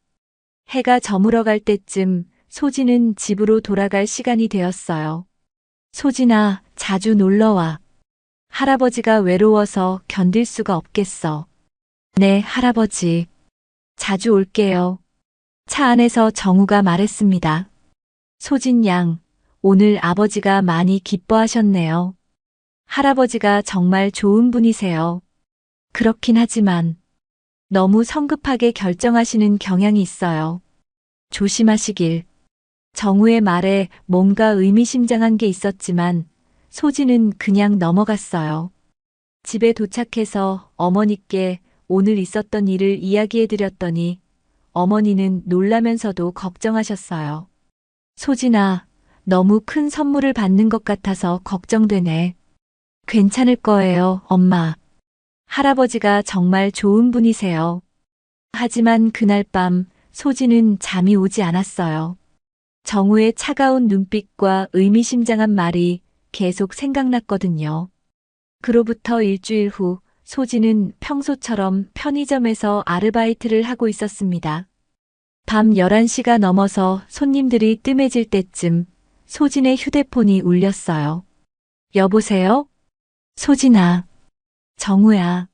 해가 저물어 갈 때쯤 소진은 집으로 돌아갈 시간이 되었어요. 소진아, 자주 놀러와. 할아버지가 외로워서 견딜 수가 없겠어. 네, 할아버지. 자주 올게요. 차 안에서 정우가 말했습니다. 소진 양, 오늘 아버지가 많이 기뻐하셨네요. 할아버지가 정말 좋은 분이세요. 그렇긴 하지만 너무 성급하게 결정하시는 경향이 있어요. 조심하시길. 정우의 말에 뭔가 의미심장한 게 있었지만 소진은 그냥 넘어갔어요. 집에 도착해서 어머니께 오늘 있었던 일을 이야기해 드렸더니 어머니는 놀라면서도 걱정하셨어요. 소진아, 너무 큰 선물을 받는 것 같아서 걱정되네. 괜찮을 거예요, 엄마. 할아버지가 정말 좋은 분이세요. 하지만 그날 밤 소진은 잠이 오지 않았어요. 정우의 차가운 눈빛과 의미심장한 말이 계속 생각났거든요. 그로부터 일주일 후 소진은 평소처럼 편의점에서 아르바이트를 하고 있었습니다. 밤 11시가 넘어서 손님들이 뜸해질 때쯤 소진의 휴대폰이 울렸어요. 여보세요? 소진아. 정우야.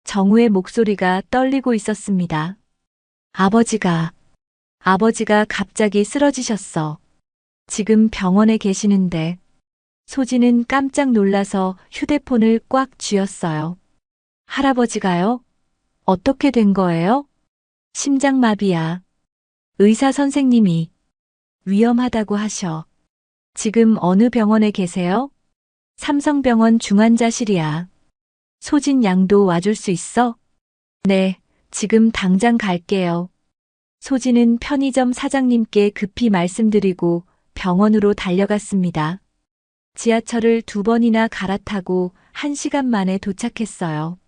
정우의 목소리가 떨리고 있었습니다. 아버지가 갑자기 쓰러지셨어. 지금 병원에 계시는데. 소진은 깜짝 놀라서 휴대폰을 꽉 쥐었어요. 할아버지가요? 어떻게 된 거예요? 심장마비야. 의사 선생님이 위험하다고 하셔. 지금 어느 병원에 계세요? 삼성병원 중환자실이야. 소진 양도 와줄 수 있어? 네, 지금 당장 갈게요. 소진은 편의점 사장님께 급히 말씀드리고 병원으로 달려갔습니다. 지하철을 2번이나 갈아타고 1시간 만에 도착했어요.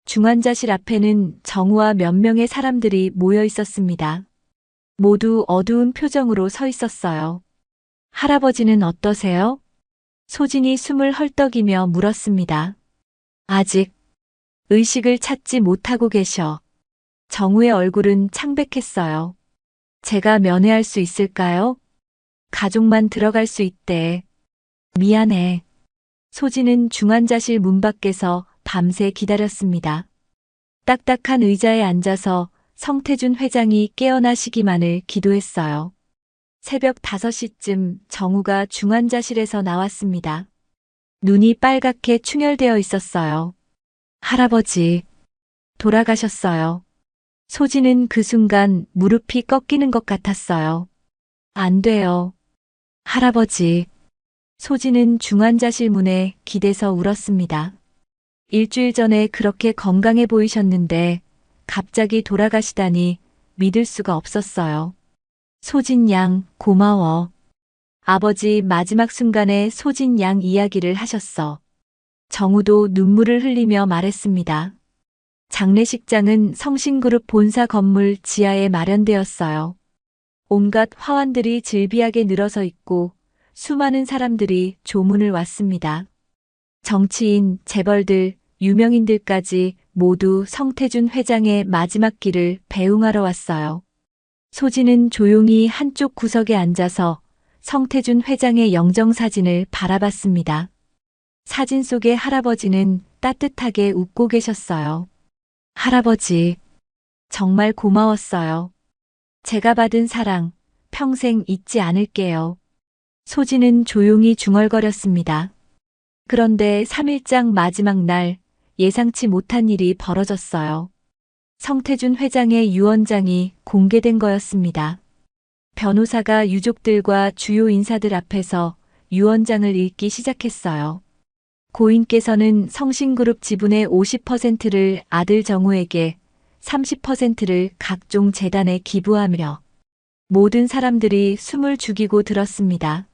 중환자실 앞에는 정우와 몇 명의 사람들이 모여 있었습니다. 모두 어두운 표정으로 서 있었어요. 할아버지는 어떠세요? 소진이 숨을 헐떡이며 물었습니다. 아직 의식을 찾지 못하고 계셔. 정우의 얼굴은 창백했어요. 제가 면회할 수 있을까요? 가족만 들어갈 수 있대. 미안해. 소진은 중환자실 문 밖에서 밤새 기다렸습니다. 딱딱한 의자에 앉아서 성태준 회장이 깨어나시기만을 기도했어요. 새벽 5시쯤 정우가 중환자실에서 나왔습니다. 눈이 빨갛게 충혈되어 있었어요. 할아버지, 돌아가셨어요. 소진은 그 순간 무릎이 꺾이는 것 같았어요. 안 돼요. 할아버지. 소진은 중환자실 문에 기대서 울었습니다. 일주일 전에 그렇게 건강해 보이셨는데 갑자기 돌아가시다니 믿을 수가 없었어요. 소진 양, 고마워. 아버지 마지막 순간에 소진 양 이야기를 하셨어. 정우도 눈물을 흘리며 말했습니다. 장례식장은 성신그룹 본사 건물 지하에 마련되었어요. 온갖 화환들이 질비하게 늘어서 있고 수많은 사람들이 조문을 왔습니다. 정치인, 재벌들, 유명인들까지 모두 성태준 회장의 마지막 길을 배웅하러 왔어요. 소진은 조용히 한쪽 구석에 앉아서 성태준 회장의 영정사진을 바라봤습니다. 사진 속의 할아버지는 따뜻하게 웃고 계셨어요. 할아버지, 정말 고마웠어요. 제가 받은 사랑 평생 잊지 않을게요. 소진은 조용히 중얼거렸습니다. 그런데 3일장 마지막 날 예상치 못한 일이 벌어졌어요. 성태준 회장의 유언장이 공개된 거였습니다. 변호사가 유족들과 주요 인사들 앞에서 유언장을 읽기 시작했어요. 고인께서는 성신그룹 지분의 50%를 아들 정우에게 30%를 각종 재단에 기부하며 모든 사람들이 숨을 죽이고 들었습니다.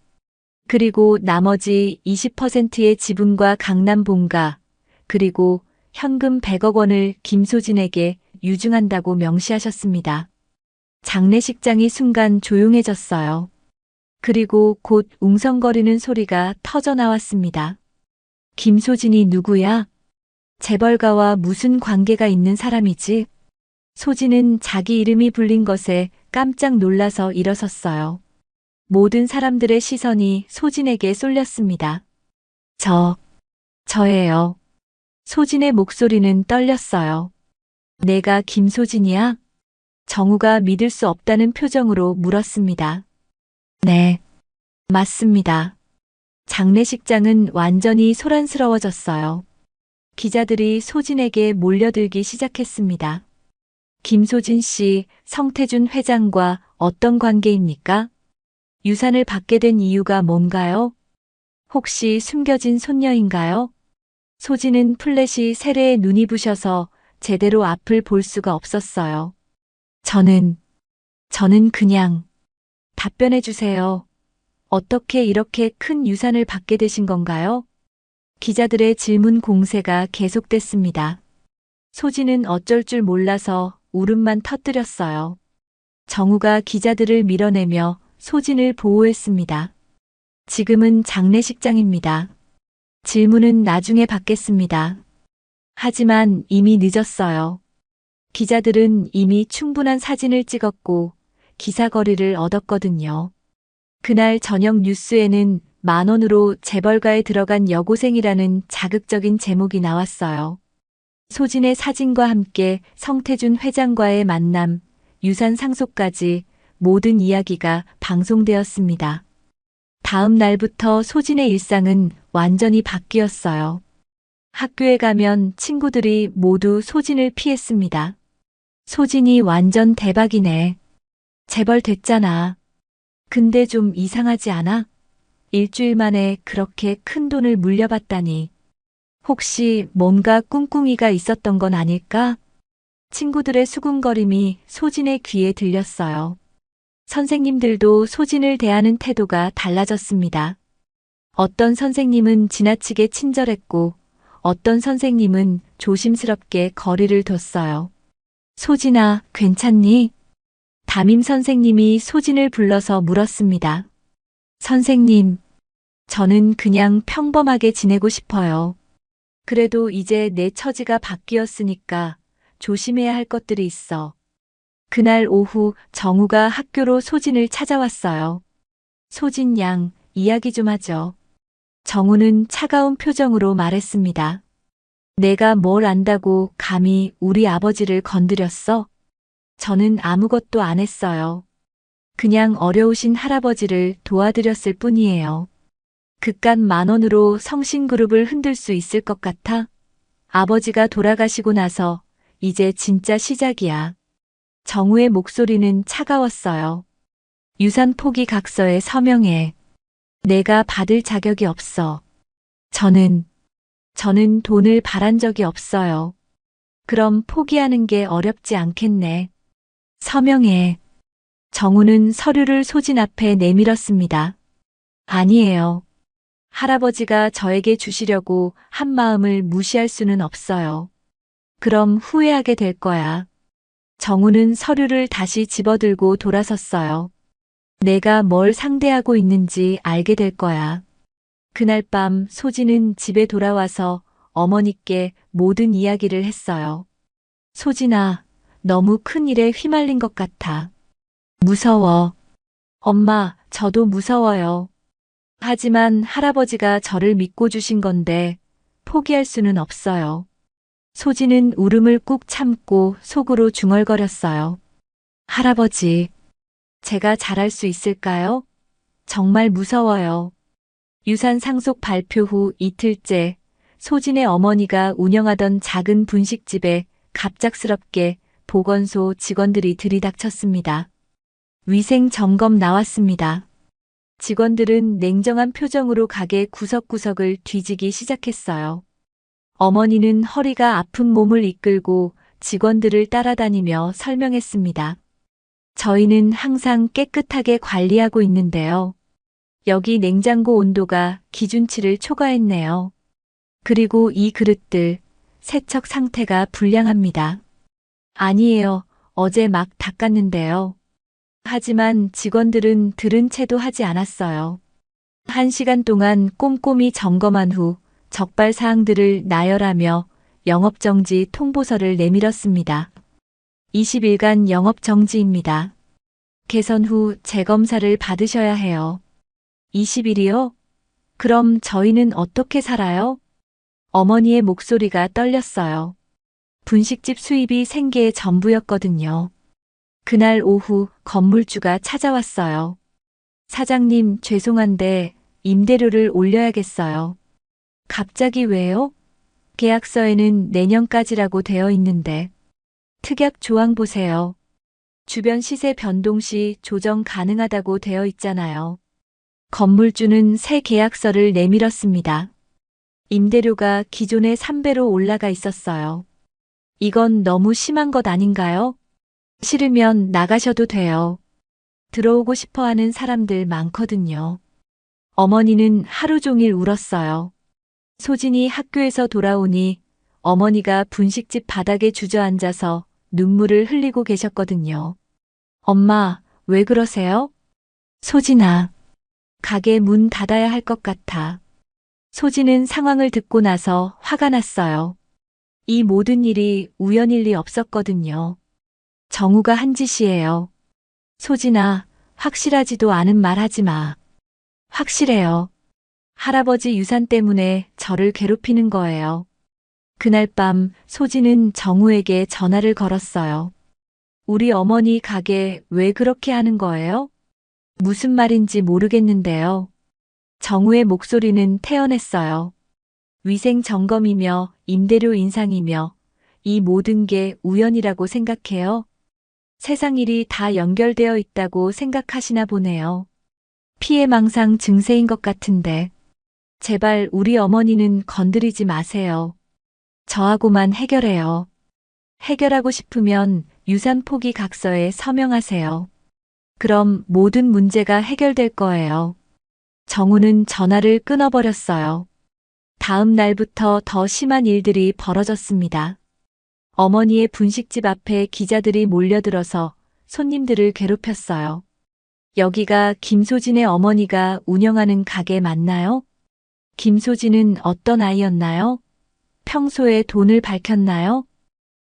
그리고 나머지 20%의 지분과 강남 본가, 그리고 현금 100억 원을 김소진에게 유증한다고 명시하셨습니다. 장례식장이 순간 조용해졌어요. 그리고 곧 웅성거리는 소리가 터져 나왔습니다. 김소진이 누구야? 재벌가와 무슨 관계가 있는 사람이지? 소진은 자기 이름이 불린 것에 깜짝 놀라서 일어섰어요. 모든 사람들의 시선이 소진에게 쏠렸습니다. 저예요. 소진의 목소리는 떨렸어요. 내가 김소진이야? 정우가 믿을 수 없다는 표정으로 물었습니다. 네, 맞습니다. 장례식장은 완전히 소란스러워졌어요. 기자들이 소진에게 몰려들기 시작했습니다. 김소진 씨, 성태준 회장과 어떤 관계입니까? 유산을 받게 된 이유가 뭔가요? 혹시 숨겨진 손녀인가요? 소진은 플래시 세례에 눈이 부셔서 제대로 앞을 볼 수가 없었어요. 저는 그냥 답변해 주세요. 어떻게 이렇게 큰 유산을 받게 되신 건가요? 기자들의 질문 공세가 계속됐습니다. 소진은 어쩔 줄 몰라서 울음만 터뜨렸어요. 정우가 기자들을 밀어내며 소진을 보호했습니다. 지금은 장례식장입니다. 질문은 나중에 받겠습니다. 하지만 이미 늦었어요. 기자들은 이미 충분한 사진을 찍었고 기사거리를 얻었거든요. 그날 저녁 뉴스에는 10,000원으로 재벌가에 들어간 여고생이라는 자극적인 제목이 나왔어요. 소진의 사진과 함께 성태준 회장과의 만남, 유산 상속까지 모든 이야기가 방송되었습니다. 다음 날부터 소진의 일상은 완전히 바뀌었어요. 학교에 가면 친구들이 모두 소진을 피했습니다. 소진이 완전 대박이네. 재벌 됐잖아. 근데 좀 이상하지 않아? 일주일 만에 그렇게 큰 돈을 물려받다니. 혹시 뭔가 꿍꿍이가 있었던 건 아닐까? 친구들의 수군거림이 소진의 귀에 들렸어요. 선생님들도 소진을 대하는 태도가 달라졌습니다. 어떤 선생님은 지나치게 친절했고 어떤 선생님은 조심스럽게 거리를 뒀어요. 소진아, 괜찮니? 담임 선생님이 소진을 불러서 물었습니다. 선생님, 저는 그냥 평범하게 지내고 싶어요. 그래도 이제 내 처지가 바뀌었으니까 조심해야 할 것들이 있어. 그날 오후 정우가 학교로 소진을 찾아왔어요. 소진 양, 이야기 좀 하죠. 정우는 차가운 표정으로 말했습니다. 내가 뭘 안다고 감히 우리 아버지를 건드렸어? 저는 아무것도 안 했어요. 그냥 어려우신 할아버지를 도와드렸을 뿐이에요. 그깟 10,000원으로 성신그룹을 흔들 수 있을 것 같아? 아버지가 돌아가시고 나서 이제 진짜 시작이야. 정우의 목소리는 차가웠어요. 유산 포기 각서에 서명해. 내가 받을 자격이 없어. 저는 돈을 바란 적이 없어요. 그럼 포기하는 게 어렵지 않겠네. 서명해. 정우는 서류를 소진 앞에 내밀었습니다. 아니에요. 할아버지가 저에게 주시려고 한 마음을 무시할 수는 없어요. 그럼 후회하게 될 거야. 정우는 서류를 다시 집어들고 돌아섰어요. 내가 뭘 상대하고 있는지 알게 될 거야. 그날 밤 소진은 집에 돌아와서 어머니께 모든 이야기를 했어요. 소진아, 너무 큰 일에 휘말린 것 같아. 무서워. 엄마, 저도 무서워요. 하지만 할아버지가 저를 믿고 주신 건데 포기할 수는 없어요. 소진은 울음을 꾹 참고 속으로 중얼거렸어요. 할아버지, 제가 잘할 수 있을까요? 정말 무서워요. 유산 상속 발표 후 이틀째 소진의 어머니가 운영하던 작은 분식집에 갑작스럽게 보건소 직원들이 들이닥쳤습니다. 위생 점검 나왔습니다. 직원들은 냉정한 표정으로 가게 구석구석을 뒤지기 시작했어요. 어머니는 허리가 아픈 몸을 이끌고 직원들을 따라다니며 설명했습니다. 저희는 항상 깨끗하게 관리하고 있는데요. 여기 냉장고 온도가 기준치를 초과했네요. 그리고 이 그릇들, 세척 상태가 불량합니다. 아니에요. 어제 막 닦았는데요. 하지만 직원들은 들은 채도 하지 않았어요. 1시간 동안 꼼꼼히 점검한 후 적발 사항들을 나열하며 영업정지 통보서를 내밀었습니다. 20일간 영업정지입니다. 개선 후 재검사를 받으셔야 해요. 20일이요? 그럼 저희는 어떻게 살아요? 어머니의 목소리가 떨렸어요. 분식집 수입이 생계의 전부였거든요. 그날 오후 건물주가 찾아왔어요. 사장님, 죄송한데 임대료를 올려야겠어요. 갑자기 왜요? 계약서에는 내년까지라고 되어 있는데. 특약 조항 보세요. 주변 시세 변동 시 조정 가능하다고 되어 있잖아요. 건물주는 새 계약서를 내밀었습니다. 임대료가 기존의 3배로 올라가 있었어요. 이건 너무 심한 것 아닌가요? 싫으면 나가셔도 돼요. 들어오고 싶어 하는 사람들 많거든요. 어머니는 하루 종일 울었어요. 소진이 학교에서 돌아오니 어머니가 분식집 바닥에 주저앉아서 눈물을 흘리고 계셨거든요. 엄마, 왜 그러세요? 소진아, 가게 문 닫아야 할 것 같아. 소진은 상황을 듣고 나서 화가 났어요. 이 모든 일이 우연일 리 없었거든요. 정우가 한 짓이에요. 소진아, 확실하지도 않은 말 하지 마. 확실해요. 할아버지 유산 때문에 저를 괴롭히는 거예요. 그날 밤 소진은 정우에게 전화를 걸었어요. 우리 어머니 가게 왜 그렇게 하는 거예요? 무슨 말인지 모르겠는데요. 정우의 목소리는 태연했어요. 위생 점검이며 임대료 인상이며 이 모든 게 우연이라고 생각해요? 세상 일이 다 연결되어 있다고 생각하시나 보네요. 피해망상 증세인 것 같은데. 제발 우리 어머니는 건드리지 마세요. 저하고만 해결해요. 해결하고 싶으면 유산 포기 각서에 서명하세요. 그럼 모든 문제가 해결될 거예요. 정우는 전화를 끊어버렸어요. 다음 날부터 더 심한 일들이 벌어졌습니다. 어머니의 분식집 앞에 기자들이 몰려들어서 손님들을 괴롭혔어요. 여기가 김소진의 어머니가 운영하는 가게 맞나요? 김소진은 어떤 아이였나요? 평소에 돈을 밝혔나요?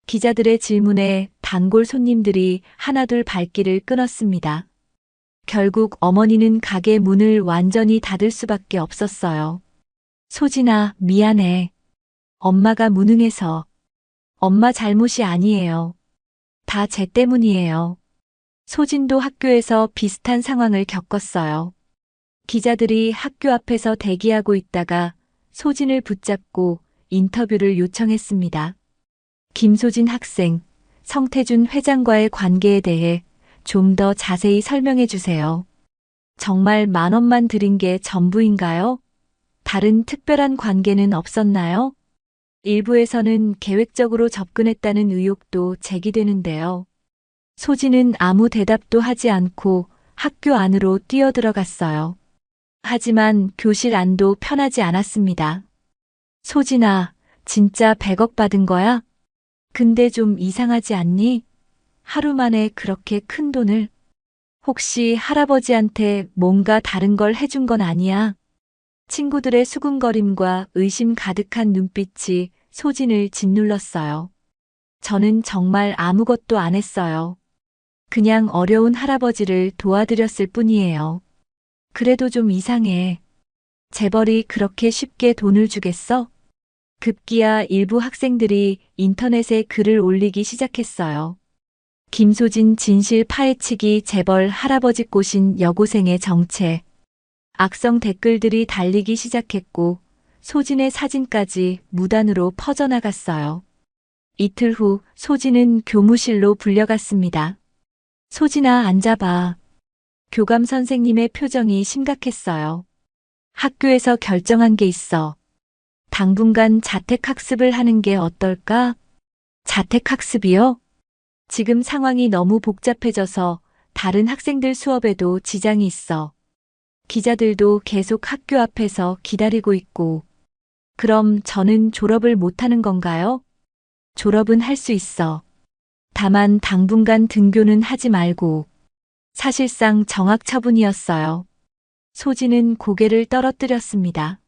기자들의 질문에 단골 손님들이 하나둘 발길을 끊었습니다. 결국 어머니는 가게 문을 완전히 닫을 수밖에 없었어요. 소진아, 미안해. 엄마가 무능해서. 엄마 잘못이 아니에요. 다 제 때문이에요. 소진도 학교에서 비슷한 상황을 겪었어요. 기자들이 학교 앞에서 대기하고 있다가 소진을 붙잡고 인터뷰를 요청했습니다. 김소진 학생, 성태준 회장과의 관계에 대해 좀 더 자세히 설명해 주세요. 정말 10,000원만 드린 게 전부인가요? 다른 특별한 관계는 없었나요? 일부에서는 계획적으로 접근했다는 의혹도 제기되는데요. 소진은 아무 대답도 하지 않고 학교 안으로 뛰어들어갔어요. 하지만 교실 안도 편하지 않았습니다. 소진아, 진짜 100억 받은 거야? 근데 좀 이상하지 않니? 하루 만에 그렇게 큰 돈을? 혹시 할아버지한테 뭔가 다른 걸 해준 건 아니야? 친구들의 수군거림과 의심 가득한 눈빛이 소진을 짓눌렀어요. 저는 정말 아무것도 안 했어요. 그냥 어려운 할아버지를 도와드렸을 뿐이에요. 그래도 좀 이상해. 재벌이 그렇게 쉽게 돈을 주겠어? 급기야 일부 학생들이 인터넷에 글을 올리기 시작했어요. 김소진 진실 파헤치기 재벌 할아버지 꼬신 여고생의 정체. 악성 댓글들이 달리기 시작했고 소진의 사진까지 무단으로 퍼져나갔어요. 이틀 후 소진은 교무실로 불려갔습니다. 소진아, 앉아봐. 교감 선생님의 표정이 심각했어요. 학교에서 결정한 게 있어. 당분간 자택학습을 하는 게 어떨까? 자택학습이요? 지금 상황이 너무 복잡해져서 다른 학생들 수업에도 지장이 있어. 기자들도 계속 학교 앞에서 기다리고 있고. 그럼 저는 졸업을 못하는 건가요? 졸업은 할 수 있어. 다만 당분간 등교는 하지 말고. 사실상 정학 처분이었어요. 소진은 고개를 떨어뜨렸습니다.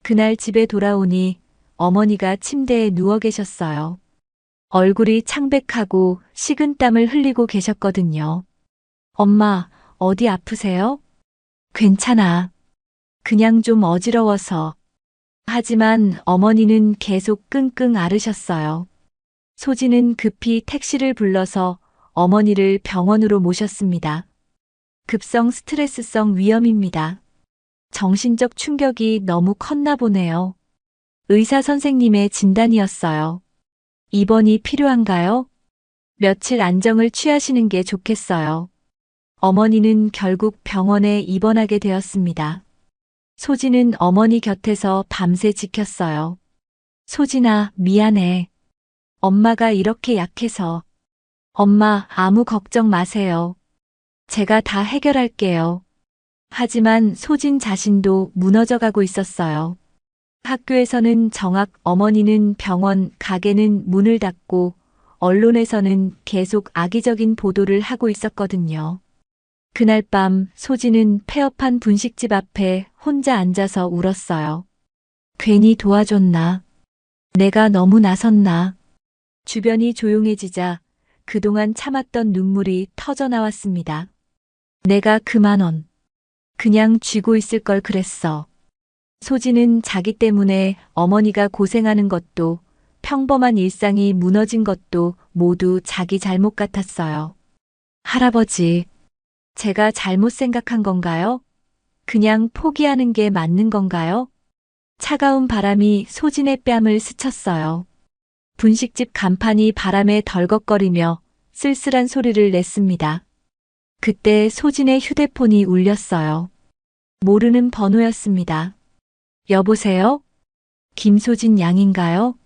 그날 집에 돌아오니 어머니가 침대에 누워 계셨어요. 얼굴이 창백하고 식은땀을 흘리고 계셨거든요. 엄마, 어디 아프세요? 괜찮아. 그냥 좀 어지러워서. 하지만 어머니는 계속 끙끙 앓으셨어요. 소진은 급히 택시를 불러서 어머니를 병원으로 모셨습니다. 급성 스트레스성 위염입니다. 정신적 충격이 너무 컸나 보네요. 의사 선생님의 진단이었어요. 입원이 필요한가요? 며칠 안정을 취하시는 게 좋겠어요. 어머니는 결국 병원에 입원하게 되었습니다. 소진은 어머니 곁에서 밤새 지켰어요. 소진아, 미안해. 엄마가 이렇게 약해서. 엄마, 아무 걱정 마세요. 제가 다 해결할게요. 하지만 소진 자신도 무너져가고 있었어요. 학교에서는 정학, 어머니는 병원, 가게는 문을 닫고 언론에서는 계속 악의적인 보도를 하고 있었거든요. 그날 밤 소진은 폐업한 분식집 앞에 혼자 앉아서 울었어요. 괜히 도와줬나? 내가 너무 나섰나? 주변이 조용해지자 그동안 참았던 눈물이 터져 나왔습니다. 내가 그 10,000원 그냥 쥐고 있을 걸 그랬어. 소진은 자기 때문에 어머니가 고생하는 것도 평범한 일상이 무너진 것도 모두 자기 잘못 같았어요. 할아버지, 제가 잘못 생각한 건가요? 그냥 포기하는 게 맞는 건가요? 차가운 바람이 소진의 뺨을 스쳤어요. 분식집 간판이 바람에 덜걱거리며 쓸쓸한 소리를 냈습니다. 그때 소진의 휴대폰이 울렸어요. 모르는 번호였습니다. 여보세요? 김소진 양인가요?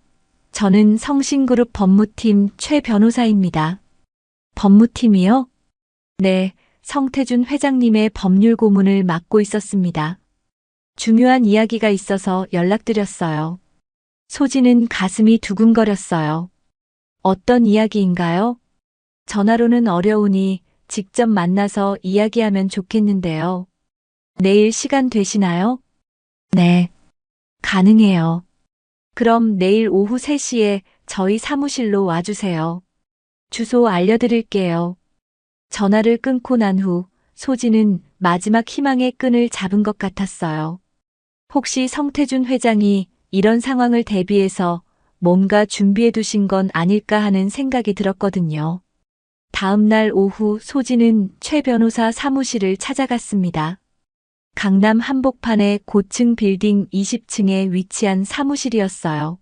저는 성신그룹 법무팀 최 변호사입니다. 법무팀이요? 네, 성태준 회장님의 법률 고문을 맡고 있었습니다. 중요한 이야기가 있어서 연락드렸어요. 소진은 가슴이 두근거렸어요. 어떤 이야기인가요? 전화로는 어려우니 직접 만나서 이야기하면 좋겠는데요. 내일 시간 되시나요? 네, 가능해요. 그럼 내일 오후 3시에 저희 사무실로 와주세요. 주소 알려드릴게요. 전화를 끊고 난 후 소진은 마지막 희망의 끈을 잡은 것 같았어요. 혹시 성태준 회장이 이런 상황을 대비해서 뭔가 준비해 두신 건 아닐까 하는 생각이 들었거든요. 다음 날 오후 소진은 최 변호사 사무실을 찾아갔습니다. 강남 한복판의 고층 빌딩 20층에 위치한 사무실이었어요.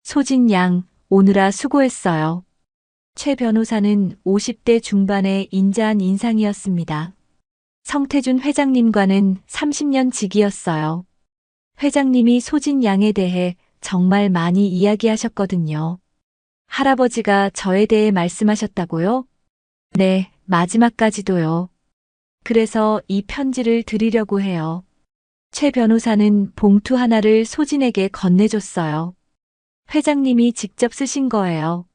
소진 양, 오느라 수고했어요. 최 변호사는 50대 중반의 인자한 인상이었습니다. 성태준 회장님과는 30년 지기였어요. 회장님이 소진 양에 대해 정말 많이 이야기하셨거든요. 할아버지가 저에 대해 말씀하셨다고요? 네, 마지막까지도요. 그래서 이 편지를 드리려고 해요. 최 변호사는 봉투 하나를 소진에게 건네줬어요. 회장님이 직접 쓰신 거예요.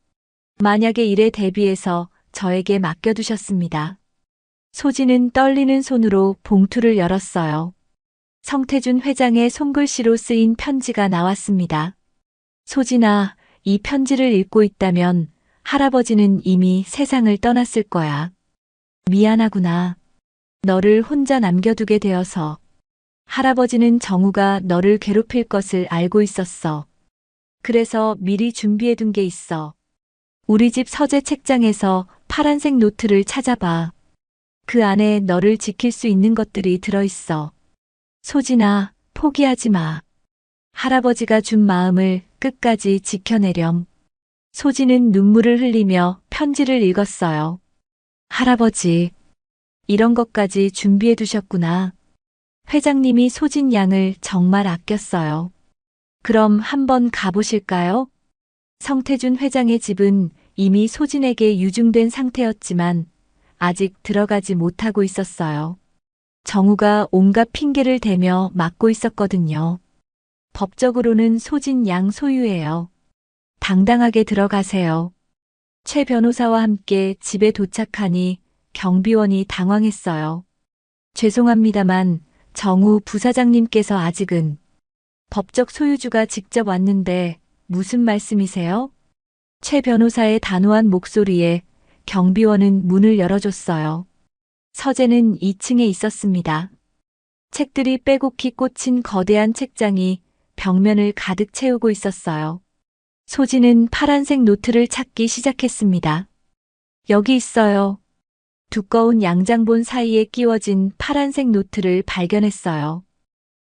만약의 일에 대비해서 저에게 맡겨두셨습니다. 소진은 떨리는 손으로 봉투를 열었어요. 성태준 회장의 손글씨로 쓰인 편지가 나왔습니다. 소진아, 이 편지를 읽고 있다면 할아버지는 이미 세상을 떠났을 거야. 미안하구나. 너를 혼자 남겨두게 되어서. 할아버지는 정우가 너를 괴롭힐 것을 알고 있었어. 그래서 미리 준비해둔 게 있어. 우리 집 서재 책장에서 파란색 노트를 찾아봐. 그 안에 너를 지킬 수 있는 것들이 들어있어. 소진아, 포기하지 마. 할아버지가 준 마음을 끝까지 지켜내렴. 소진은 눈물을 흘리며 편지를 읽었어요. 할아버지, 이런 것까지 준비해 두셨구나. 회장님이 소진 양을 정말 아꼈어요. 그럼 한번 가보실까요? 성태준 회장의 집은 이미 소진에게 유증된 상태였지만 아직 들어가지 못하고 있었어요. 정우가 온갖 핑계를 대며 막고 있었거든요. 법적으로는 소진 양 소유예요. 당당하게 들어가세요. 최 변호사와 함께 집에 도착하니 경비원이 당황했어요. 죄송합니다만 정우 부사장님께서 아직은. 법적 소유주가 직접 왔는데 무슨 말씀이세요? 최 변호사의 단호한 목소리에 경비원은 문을 열어줬어요. 서재는 2층에 있었습니다. 책들이 빼곡히 꽂힌 거대한 책장이 벽면을 가득 채우고 있었어요. 소진은 파란색 노트를 찾기 시작했습니다. 여기 있어요. 두꺼운 양장본 사이에 끼워진 파란색 노트를 발견했어요.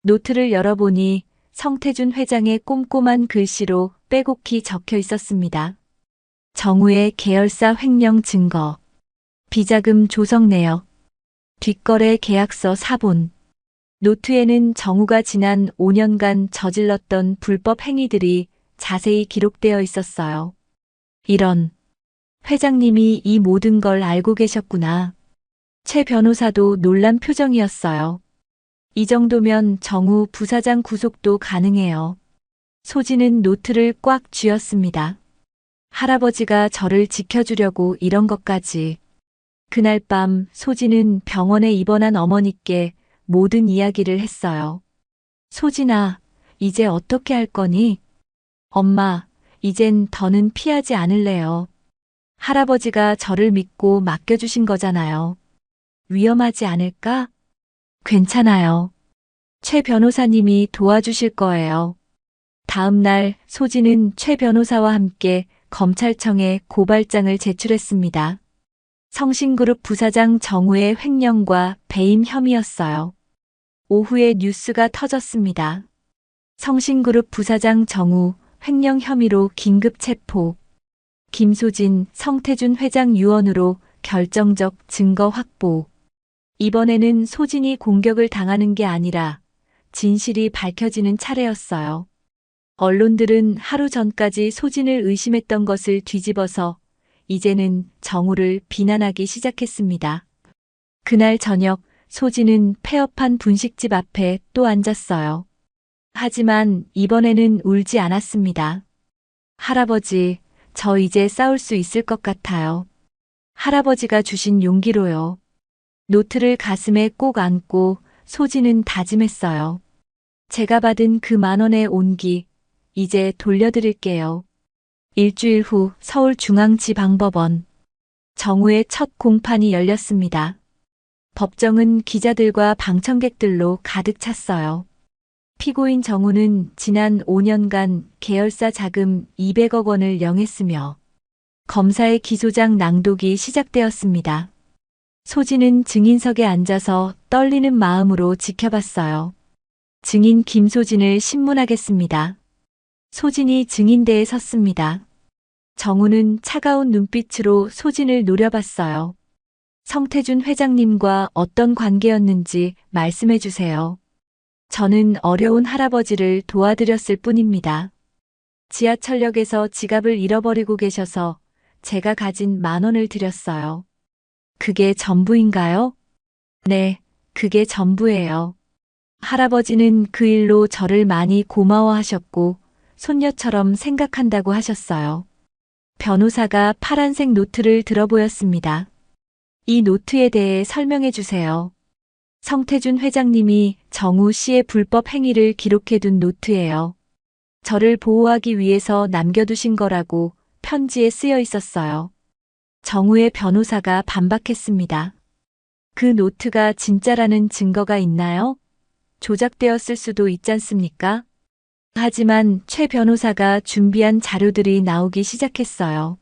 노트를 열어보니 성태준 회장의 꼼꼼한 글씨로 빼곡히 적혀 있었습니다. 정우의 계열사 횡령 증거, 비자금 조성 내역, 뒷거래 계약서 사본. 노트에는 정우가 지난 5년간 저질렀던 불법 행위들이 자세히 기록되어 있었어요. 이런, 회장님이 이 모든 걸 알고 계셨구나. 최 변호사도 놀란 표정이었어요. 이 정도면 정우 부사장 구속도 가능해요. 소진은 노트를 꽉 쥐었습니다. 할아버지가 저를 지켜주려고 이런 것까지. 그날 밤 소진은 병원에 입원한 어머니께 모든 이야기를 했어요. 소진아, 이제 어떻게 할 거니? 엄마, 이젠 더는 피하지 않을래요. 할아버지가 저를 믿고 맡겨주신 거잖아요. 위험하지 않을까? 괜찮아요. 최 변호사님이 도와주실 거예요. 다음 날 소진은 최 변호사와 함께 검찰청에 고발장을 제출했습니다. 성신그룹 부사장 정우의 횡령과 배임 혐의였어요. 오후에 뉴스가 터졌습니다. 성신그룹 부사장 정우 횡령 혐의로 긴급 체포. 김소진, 성태준 회장 유언으로 결정적 증거 확보. 이번에는 소진이 공격을 당하는 게 아니라 진실이 밝혀지는 차례였어요. 언론들은 하루 전까지 소진을 의심했던 것을 뒤집어서 이제는 정우를 비난하기 시작했습니다. 그날 저녁 소진은 폐업한 분식집 앞에 또 앉았어요. 하지만 이번에는 울지 않았습니다. 할아버지, 저 이제 싸울 수 있을 것 같아요. 할아버지가 주신 용기로요. 노트를 가슴에 꼭 안고 소진은 다짐했어요. 제가 받은 그 10,000원의 온기, 이제 돌려드릴게요. 일주일 후 서울중앙지방법원. 정우의 첫 공판이 열렸습니다. 법정은 기자들과 방청객들로 가득 찼어요. 피고인 정우는 지난 5년간 계열사 자금 200억 원을 영했으며 검사의 기소장 낭독이 시작되었습니다. 소진은 증인석에 앉아서 떨리는 마음으로 지켜봤어요. 증인 김소진을 신문하겠습니다. 소진이 증인대에 섰습니다. 정우는 차가운 눈빛으로 소진을 노려봤어요. 성태준 회장님과 어떤 관계였는지 말씀해 주세요. 저는 어려운 할아버지를 도와드렸을 뿐입니다. 지하철역에서 지갑을 잃어버리고 계셔서 제가 가진 10,000원을 드렸어요. 그게 전부인가요? 네, 그게 전부예요. 할아버지는 그 일로 저를 많이 고마워하셨고 손녀처럼 생각한다고 하셨어요. 변호사가 파란색 노트를 들어 보였습니다. 이 노트에 대해 설명해 주세요. 성태준 회장님이 정우 씨의 불법 행위를 기록해둔 노트예요. 저를 보호하기 위해서 남겨두신 거라고 편지에 쓰여 있었어요. 정우의 변호사가 반박했습니다. 그 노트가 진짜라는 증거가 있나요? 조작되었을 수도 있지 않습니까? 하지만 최 변호사가 준비한 자료들이 나오기 시작했어요.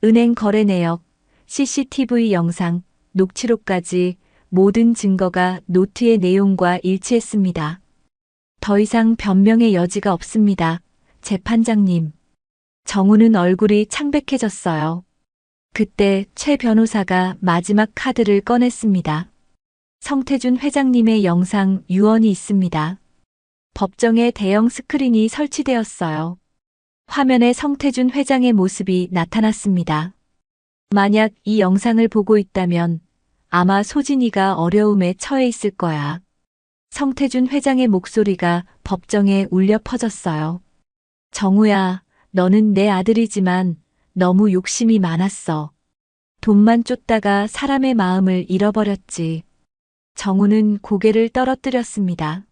은행 거래 내역, CCTV 영상, 녹취록까지 모든 증거가 노트의 내용과 일치했습니다. 더 이상 변명의 여지가 없습니다. 재판장님. 정우는 얼굴이 창백해졌어요. 그때 최 변호사가 마지막 카드를 꺼냈습니다. 성태준 회장님의 영상 유언이 있습니다. 법정에 대형 스크린이 설치되었어요. 화면에 성태준 회장의 모습이 나타났습니다. 만약 이 영상을 보고 있다면 아마 소진이가 어려움에 처해 있을 거야. 성태준 회장의 목소리가 법정에 울려 퍼졌어요. 정우야, 너는 내 아들이지만 너무 욕심이 많았어. 돈만 쫓다가 사람의 마음을 잃어버렸지. 정우는 고개를 떨어뜨렸습니다.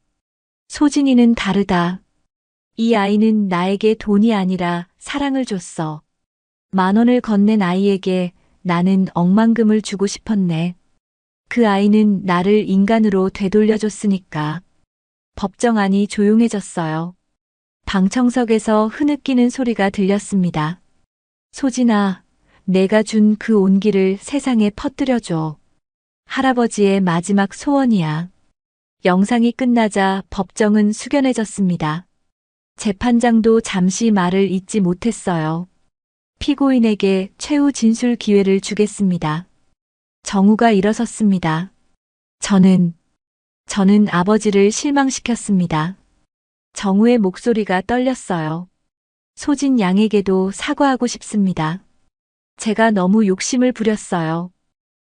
소진이는 다르다. 이 아이는 나에게 돈이 아니라 사랑을 줬어. 10,000원을 건넨 아이에게 나는 억만금을 주고 싶었네. 그 아이는 나를 인간으로 되돌려줬으니까. 법정 안이 조용해졌어요. 방청석에서 흐느끼는 소리가 들렸습니다. 소진아, 내가 준 그 온기를 세상에 퍼뜨려줘. 할아버지의 마지막 소원이야. 영상이 끝나자 법정은 숙연해졌습니다. 재판장도 잠시 말을 잇지 못했어요. 피고인에게 최후 진술 기회를 주겠습니다. 정우가 일어섰습니다. 저는 아버지를 실망시켰습니다. 정우의 목소리가 떨렸어요. 소진 양에게도 사과하고 싶습니다. 제가 너무 욕심을 부렸어요.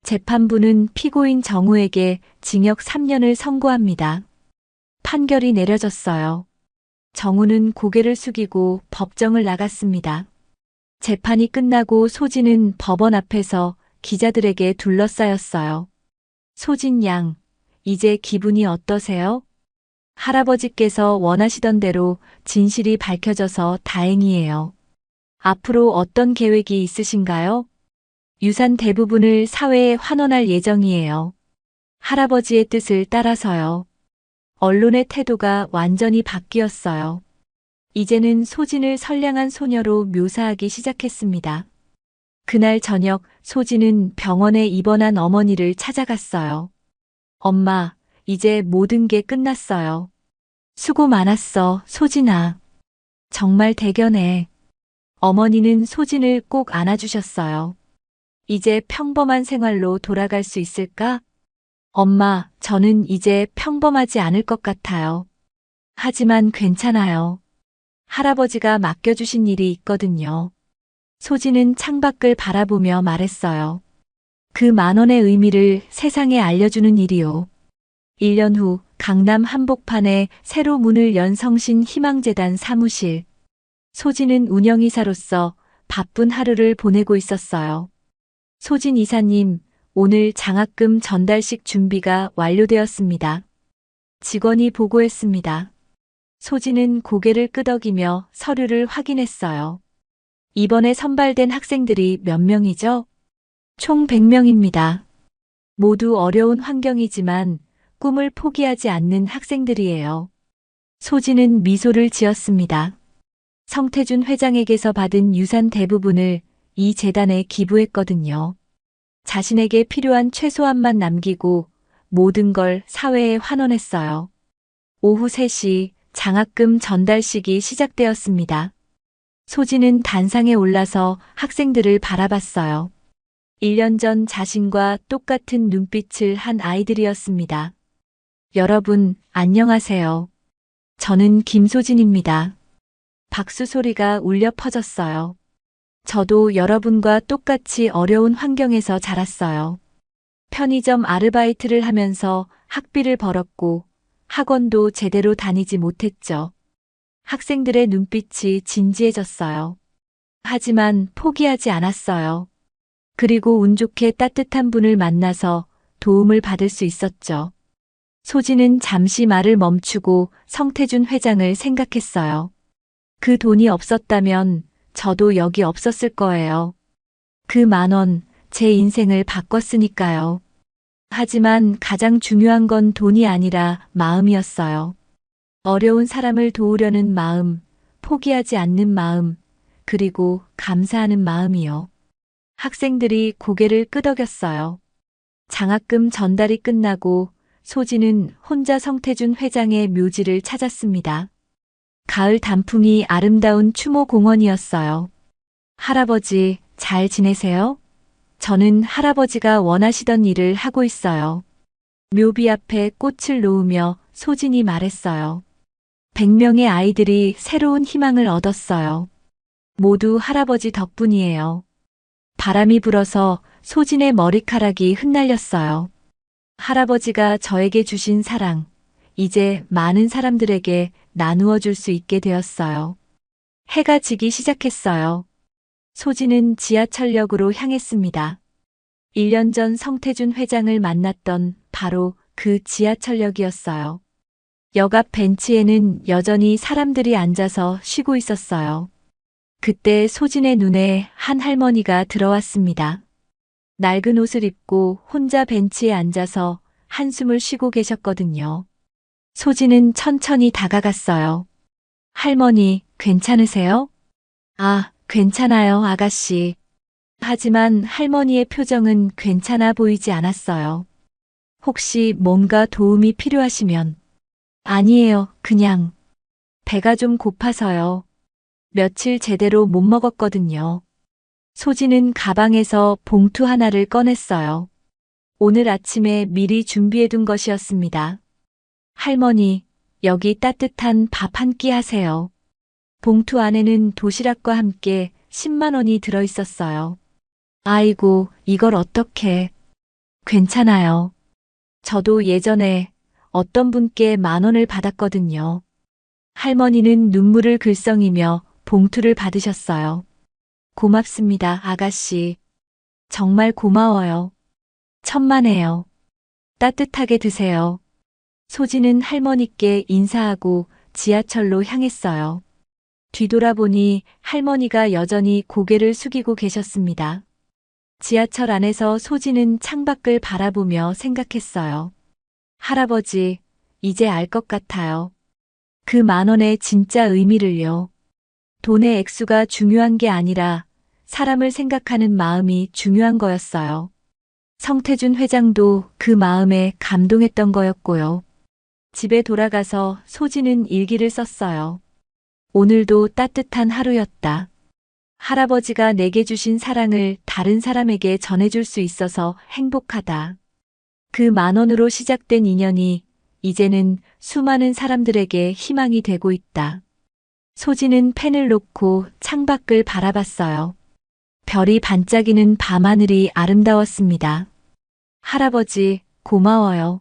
재판부는 피고인 정우에게 징역 3년을 선고합니다. 판결이 내려졌어요. 정우는 고개를 숙이고 법정을 나갔습니다. 재판이 끝나고 소진은 법원 앞에서 기자들에게 둘러싸였어요. 소진 양, 이제 기분이 어떠세요? 할아버지께서 원하시던 대로 진실이 밝혀져서 다행이에요. 앞으로 어떤 계획이 있으신가요? 유산 대부분을 사회에 환원할 예정이에요. 할아버지의 뜻을 따라서요. 언론의 태도가 완전히 바뀌었어요. 이제는 소진을 선량한 소녀로 묘사하기 시작했습니다. 그날 저녁 소진은 병원에 입원한 어머니를 찾아갔어요. 엄마, 이제 모든 게 끝났어요. 수고 많았어, 소진아. 정말 대견해. 어머니는 소진을 꼭 안아주셨어요. 이제 평범한 생활로 돌아갈 수 있을까? 엄마, 저는 이제 평범하지 않을 것 같아요. 하지만 괜찮아요. 할아버지가 맡겨주신 일이 있거든요. 소진은 창밖을 바라보며 말했어요. 그 10,000원의 의미를 세상에 알려주는 일이요. 1년 후 강남 한복판에 새로 문을 연 성신 희망재단 사무실. 소진은 운영이사로서 바쁜 하루를 보내고 있었어요. 소진 이사님, 오늘 장학금 전달식 준비가 완료되었습니다. 직원이 보고했습니다. 소진은 고개를 끄덕이며 서류를 확인했어요. 이번에 선발된 학생들이 몇 명이죠? 총 100명입니다. 모두 어려운 환경이지만 꿈을 포기하지 않는 학생들이에요. 소진은 미소를 지었습니다. 성태준 회장에게서 받은 유산 대부분을 이 재단에 기부했거든요. 자신에게 필요한 최소한만 남기고 모든 걸 사회에 환원했어요. 오후 3시 장학금 전달식이 시작되었습니다. 소진은 단상에 올라서 학생들을 바라봤어요. 1년 전 자신과 똑같은 눈빛을 한 아이들이었습니다. 여러분, 안녕하세요. 저는 김소진입니다. 박수 소리가 울려 퍼졌어요. 저도 여러분과 똑같이 어려운 환경에서 자랐어요. 편의점 아르바이트를 하면서 학비를 벌었고 학원도 제대로 다니지 못했죠. 학생들의 눈빛이 진지해졌어요. 하지만 포기하지 않았어요. 그리고 운 좋게 따뜻한 분을 만나서 도움을 받을 수 있었죠. 소진은 잠시 말을 멈추고 성태준 회장을 생각했어요. 그 돈이 없었다면 저도 여기 없었을 거예요. 그 10,000원, 제 인생을 바꿨으니까요. 하지만 가장 중요한 건 돈이 아니라 마음이었어요. 어려운 사람을 도우려는 마음, 포기하지 않는 마음, 그리고 감사하는 마음이요. 학생들이 고개를 끄덕였어요. 장학금 전달이 끝나고 소진은 혼자 성태준 회장의 묘지를 찾았습니다. 가을 단풍이 아름다운 추모공원이었어요. 할아버지, 잘 지내세요? 저는 할아버지가 원하시던 일을 하고 있어요. 묘비 앞에 꽃을 놓으며 소진이 말했어요. 100명의 아이들이 새로운 희망을 얻었어요. 모두 할아버지 덕분이에요. 바람이 불어서 소진의 머리카락이 흩날렸어요. 할아버지가 저에게 주신 사랑, 이제 많은 사람들에게 나누어 줄 수 있게 되었어요. 해가 지기 시작했어요. 소진은 지하철역으로 향했습니다. 1년 전 성태준 회장을 만났던 바로 그 지하철역이었어요. 역 앞 벤치에는 여전히 사람들이 앉아서 쉬고 있었어요. 그때 소진의 눈에 한 할머니가 들어왔습니다. 낡은 옷을 입고 혼자 벤치에 앉아서 한숨을 쉬고 계셨거든요. 소진은 천천히 다가갔어요. 할머니, 괜찮으세요? 아, 괜찮아요, 아가씨. 하지만 할머니의 표정은 괜찮아 보이지 않았어요. 혹시 뭔가 도움이 필요하시면. 아니에요, 그냥. 배가 좀 고파서요. 며칠 제대로 못 먹었거든요. 소진은 가방에서 봉투 하나를 꺼냈어요. 오늘 아침에 미리 준비해둔 것이었습니다. 할머니, 여기 따뜻한 밥 한 끼 하세요. 봉투 안에는 도시락과 함께 10만 원이 들어 있었어요. 아이고, 이걸 어떻게. 괜찮아요. 저도 예전에 어떤 분께 10,000원을 받았거든요. 할머니는 눈물을 글썽이며 봉투를 받으셨어요. 고맙습니다, 아가씨. 정말 고마워요. 천만에요. 따뜻하게 드세요. 소진은 할머니께 인사하고 지하철로 향했어요. 뒤돌아보니 할머니가 여전히 고개를 숙이고 계셨습니다. 지하철 안에서 소진은 창밖을 바라보며 생각했어요. 할아버지, 이제 알 것 같아요. 그 10,000원의 진짜 의미를요. 돈의 액수가 중요한 게 아니라 사람을 생각하는 마음이 중요한 거였어요. 성태준 회장도 그 마음에 감동했던 거였고요. 집에 돌아가서 소진은 일기를 썼어요. 오늘도 따뜻한 하루였다. 할아버지가 내게 주신 사랑을 다른 사람에게 전해줄 수 있어서 행복하다. 그 10,000원으로 시작된 인연이 이제는 수많은 사람들에게 희망이 되고 있다. 소진은 펜을 놓고 창밖을 바라봤어요. 별이 반짝이는 밤하늘이 아름다웠습니다. 할아버지, 고마워요.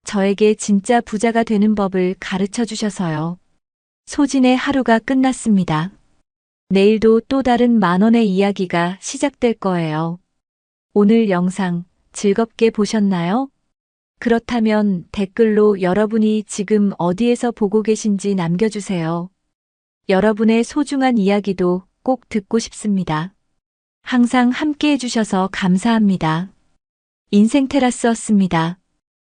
저에게 진짜 부자가 되는 법을 가르쳐 주셔서요. 소진의 하루가 끝났습니다. 내일도 또 다른 10,000원의 이야기가 시작될 거예요. 오늘 영상 즐겁게 보셨나요? 그렇다면 댓글로 여러분이 지금 어디에서 보고 계신지 남겨주세요. 여러분의 소중한 이야기도 꼭 듣고 싶습니다. 항상 함께 해주셔서 감사합니다. 인생 테라스였습니다.